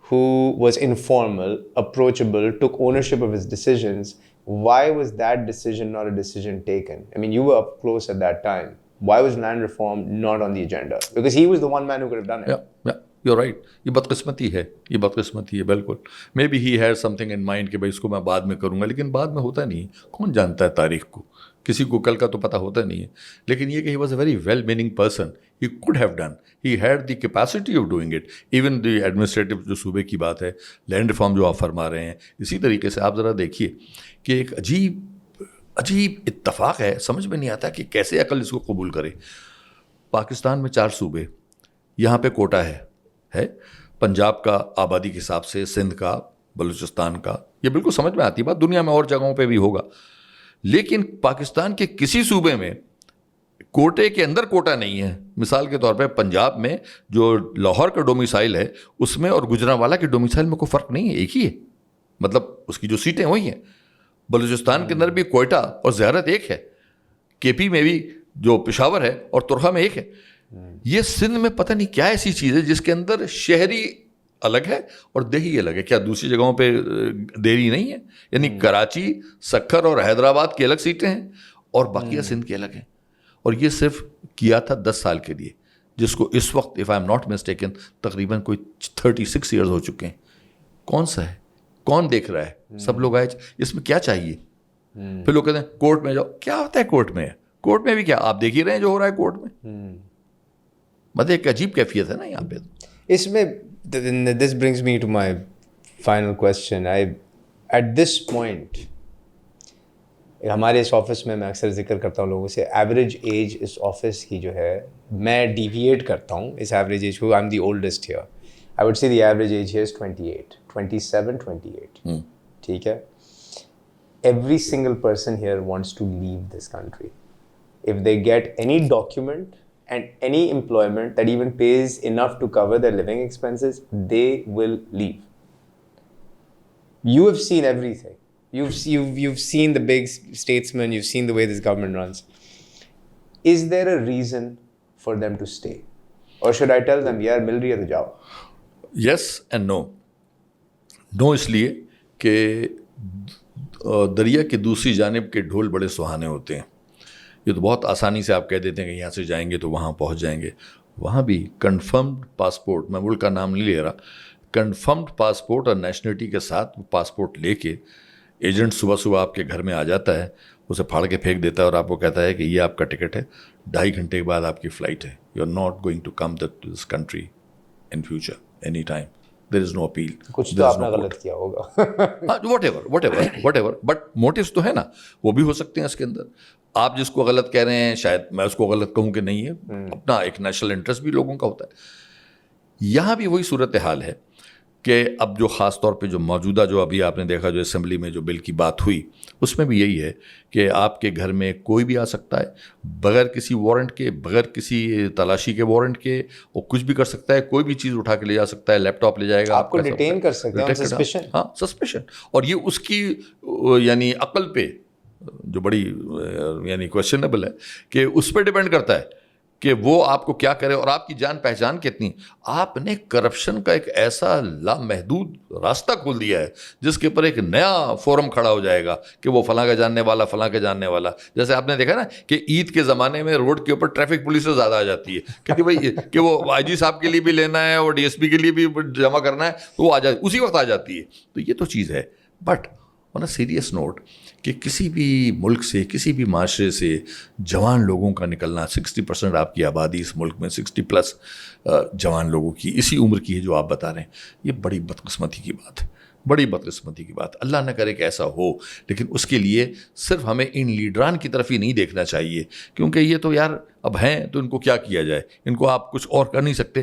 who was informal, approachable, took ownership of his decisions. Why was that decision not a decision taken? I mean, you were up close at that time. Why was land reform not on the agenda? Because he was the one man who could have done it. Yeah, you're right. یہ بدقسمتی ہے, بالکل. Maybe he had something in mind کہ بھائی اس کو میں بعد میں کروں گا, لیکن بعد میں ہوتا نہیں. کون جانتا ہے تاریخ کو, کسی کو کل کا تو پتہ ہوتا نہیں ہے. لیکن یہ کہ he was a very well meaning person. He could have done, he had the capacity of doing it. Even the administrative جو صوبے کی بات ہے, لینڈ ریفارم جو آپ فرما رہے ہیں, اسی طریقے سے آپ ذرا دیکھیے کہ ایک عجیب اتفاق ہے. سمجھ میں نہیں آتا کہ کیسے عقل اس کو قبول کرے. پاکستان میں 4 صوبے, یہاں پہ کوٹا ہے پنجاب کا آبادی کے حساب سے, سندھ کا, بلوچستان کا. یہ بالکل سمجھ میں آتی بات, دنیا میں اور جگہوں پہ بھی ہوگا. لیکن پاکستان کے کسی صوبے میں کوٹے کے اندر کوٹا نہیں ہے. مثال کے طور پہ پنجاب میں جو لاہور کا ڈومیسائل ہے اس میں اور گجرانوالا کے ڈومیسائل میں کوئی فرق نہیں ہے, ایک ہی ہے. مطلب اس کی جو سیٹیں وہی ہیں. بلوچستان کے اندر بھی کوئٹہ اور زیارت ایک ہے. کے پی میں بھی جو پشاور ہے اور ترخا میں ایک ہے. یہ سندھ میں پتہ نہیں کیا ایسی چیز ہے جس کے اندر شہری الگ ہے اور دیہی الگ ہے. کیا دوسری جگہوں پہ دیہی نہیں ہے؟ یعنی کراچی, سکھر اور حیدرآباد کی الگ سیٹیں ہیں اور بقیہ سندھ کے الگ ہیں. اور یہ صرف کیا تھا 10 سال کے لیے, جس کو اس وقت if I am not mistaken تقریباً کوئی 36 ایئرز ہو چکے ہیں. کون سا ہے, کون دیکھ رہا ہے؟ سب لوگ آئے, اس میں کیا چاہیے؟ پھر لوگ کہتے ہیں کورٹ میں جاؤ. کیا ہوتا ہے کورٹ میں؟ کورٹ میں بھی کیا آپ دیکھ ہی رہے ہیں جو ہو رہا ہے کورٹ میں. مطلب ایک عجیب کیفیت ہے نا یہاں پہ. اس میں this brings me to my final question. At this point, ہمارے اس آفس میں اکثر ذکر کرتا ہوں لوگوں سے, ایوریج ایج اس آفس کی جو ہے, میں ڈیویٹ کرتا ہوں اس ایوریج ایج کو. I am the oldest here. I would say the average age here is 28, 27, 28. ٹھیک ہے. Every single person here wants to leave this country. If they get any document and any employment that even pays enough to cover their living expenses, they will leave. You have seen everything. You've seen the big statesmen. You've seen the way this government runs. Is there a reason for them to stay? Or should I tell them, yaar, mil rahi hai to jao? Yes and no. No اس لیے کہ دریا کی دوسری جانب کے ڈھول بڑے سہانے ہوتے ہیں. یہ تو بہت آسانی سے آپ کہہ دیتے ہیں کہ یہاں سے جائیں گے تو وہاں پہنچ جائیں گے. وہاں بھی کنفرمڈ پاسپورٹ, میں ملک کا نام نہیں لے رہا, کنفرمڈ پاسپورٹ اور نیشنلٹی کے ساتھ پاسپورٹ لے کے ایجنٹ صبح آپ کے گھر میں آ جاتا ہے, اسے پھاڑ کے پھینک دیتا ہے اور آپ کو کہتا ہے کہ یہ آپ کا ٹکٹ ہے, 2.5 گھنٹے کے بعد آپ کی فلائٹ ہے. You are not going to come to this country in future any time. There is no appeal. کچھ تو آپ نے غلط کیا ہوگا. واٹ ایور بٹ موٹیوز تو ہے نا, وہ بھی ہو سکتے ہیں اس کے اندر. آپ جس کو غلط کہہ رہے ہیں شاید میں اس کو غلط کہوں کہ نہیں ہے, اپنا ایک نیشنل انٹرسٹ بھی لوگوں کا ہوتا ہے. یہاں بھی وہی صورتحال ہے کہ اب جو خاص طور پہ جو موجودہ جو ابھی آپ نے دیکھا جو اسمبلی میں جو بل کی بات ہوئی, اس میں بھی یہی ہے کہ آپ کے گھر میں کوئی بھی آ سکتا ہے بغیر کسی وارنٹ کے, بغیر کسی تلاشی کے وارنٹ کے, اور کچھ بھی کر سکتا ہے, کوئی بھی چیز اٹھا کے لے جا سکتا ہے, لیپ ٹاپ لے جائے گا, آپ کو ڈیٹین کر سکتے ہیں سسپیشن. ہاں سسپیشن. اور یہ اس کی یعنی عقل پہ جو بڑی یعنی کویشچنیبل ہے کہ اس پہ ڈیپینڈ کرتا ہے کہ وہ آپ کو کیا کرے اور آپ کی جان پہچان کتنی. آپ نے کرپشن کا ایک ایسا لامحدود راستہ کھول دیا ہے جس کے اوپر ایک نیا فورم کھڑا ہو جائے گا کہ وہ فلاں کا جاننے والا, فلاں کا جاننے والا. جیسے آپ نے دیکھا نا کہ عید کے زمانے میں روڈ کے اوپر ٹریفک پولیس سے زیادہ آ جاتی ہے کہ بھائی کہ وہ آئی جی صاحب کے لیے بھی لینا ہے اور ڈی ایس پی کے لیے بھی جمع کرنا ہے, تو وہ اسی وقت آ جاتی ہے. تو یہ تو چیز ہے. But on a serious note کہ کسی بھی ملک سے, کسی بھی معاشرے سے جوان لوگوں کا نکلنا, 60% آپ کی آبادی اس ملک میں 60+ جوان لوگوں کی اسی عمر کی ہے جو آپ بتا رہے ہیں, یہ بڑی بدقسمتی کی بات ہے, بڑی بدقسمتی کی بات. اللہ نہ کرے کہ ایسا ہو, لیکن اس کے لیے صرف ہمیں ان لیڈران کی طرف ہی نہیں دیکھنا چاہیے, کیونکہ یہ تو یار اب ہیں تو ان کو کیا کیا جائے, ان کو آپ کچھ اور کر نہیں سکتے.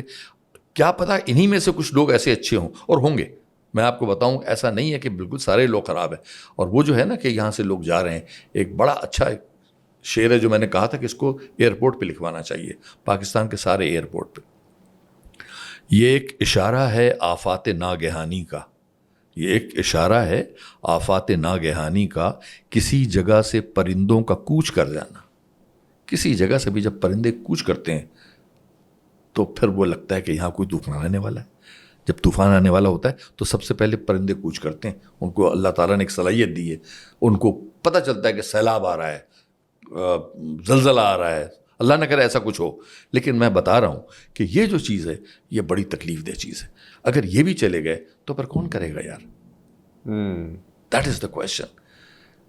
کیا پتہ انہی میں سے کچھ لوگ ایسے اچھے ہوں, اور ہوں گے. میں آپ کو بتاؤں ایسا نہیں ہے کہ بالکل سارے لوگ خراب ہیں. اور وہ جو ہے نا کہ یہاں سے لوگ جا رہے ہیں, ایک بڑا اچھا شعر ہے جو میں نے کہا تھا کہ اس کو ایئرپورٹ پہ لکھوانا چاہیے, پاکستان کے سارے ایئرپورٹ پہ. یہ ایک اشارہ ہے آفات ناگہانی کا, یہ ایک اشارہ ہے آفات ناگہانی کا, کسی جگہ سے پرندوں کا کوچ کر جانا. کسی جگہ سے بھی جب پرندے کوچ کرتے ہیں تو پھر وہ لگتا ہے کہ یہاں کوئی طوفان آنے والا ہے. جب طوفان آنے والا ہوتا ہے تو سب سے پہلے پرندے کوچ کرتے ہیں. ان کو اللہ تعالیٰ نے ایک صلاحیت دی ہے, ان کو پتہ چلتا ہے کہ سیلاب آ رہا ہے, زلزلہ آ رہا ہے. اللہ نہ کرے ایسا کچھ ہو, لیکن میں بتا رہا ہوں کہ یہ جو چیز ہے یہ بڑی تکلیف دہ چیز ہے. اگر یہ بھی چلے گئے تو پھر کون کرے گا یار؟ That is the question.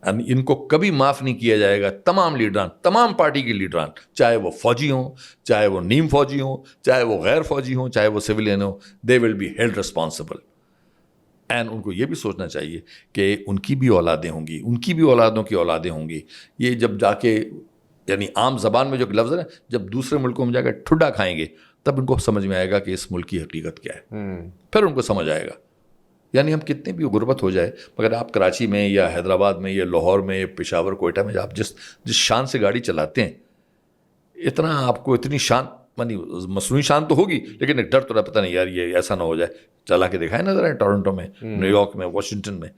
ان کو کبھی معاف نہیں کیا جائے گا. تمام لیڈران, تمام پارٹی کے لیڈران, چاہے وہ فوجی ہوں, چاہے وہ نیم فوجی ہوں, چاہے وہ غیر فوجی ہوں, چاہے وہ سویلین ہوں, they will be held responsible. And ان کو یہ بھی سوچنا چاہیے کہ ان کی بھی اولادیں ہوں گی, ان کی بھی اولادوں کی اولادیں ہوں گی. یہ جب جا کے, یعنی عام زبان میں جو لفظ ہے نا, جب دوسرے ملکوں میں جا کے ٹھڈا کھائیں گے تب ان کو سمجھ میں آئے گا کہ اس ملک کی حقیقت کیا ہے. پھر ان کو سمجھ آئے گا. یعنی ہم کتنے بھی غربت ہو جائے, مگر آپ کراچی میں یا حیدرآباد میں یا لاہور میں یا پشاور کوئٹہ میں آپ جس شان سے گاڑی چلاتے ہیں, اتنا آپ کو اتنی شان, یعنی مصنوعی شان تو ہوگی لیکن ایک ڈر تو پتہ نہیں یار یہ ایسا نہ ہو جائے. چلا کے دکھائے نظر ہے ٹورنٹو میں, نیو یارک میں, واشنگٹن میں,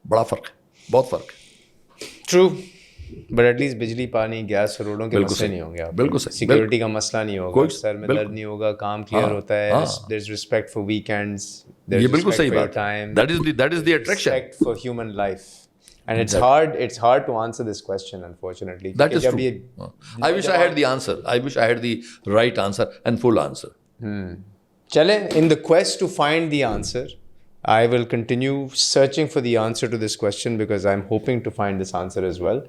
بڑا فرق ہے, بہت فرق ہے. ٹرو. بٹ ایٹ لیسٹ بجلی, پانی, گیس, روڈوں کے مسئلے نہیں ہوں گے. بالکل صحیح. سیکورٹی کا مسئلہ نہیں ہوگا, سر میں درد نہیں ہوگا, کام کلیئر ہوتا ہے, دیر از ریسپیکٹ فار ویکینڈز, یہ بالکل صحیح بات ہے. That is the attraction. Respect for human life. And it's hard to answer this question, unfortunately. That is true. I wish I had the answer. I wish I had the right answer and full answer. چلیں, in the quest to find the answer, I will continue searching for the answer to this question because I'm hoping to find this answer as well.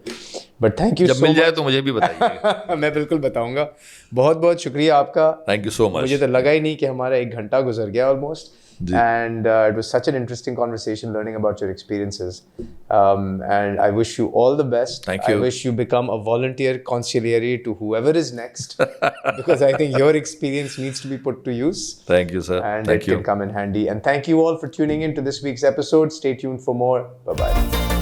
But thank you so much. جب مل جائے تو مجھے بھی بتائیے. میں بالکل بتاؤں گا. بہت بہت شکریہ آپ کا. Thank you so much. مجھے تو لگا ہی نہیں کہ ہمارا 1 گھنٹہ گزر گیا almost. And it was such an interesting conversation learning about your experiences. And I wish you all the best. Thank you. I wish you become a volunteer consigliere to whoever is next because I think your experience needs to be put to use. Thank you, sir. And Thank it you. can come in handy. And thank you all for tuning in to this week's episode. Stay tuned for more. Bye-bye.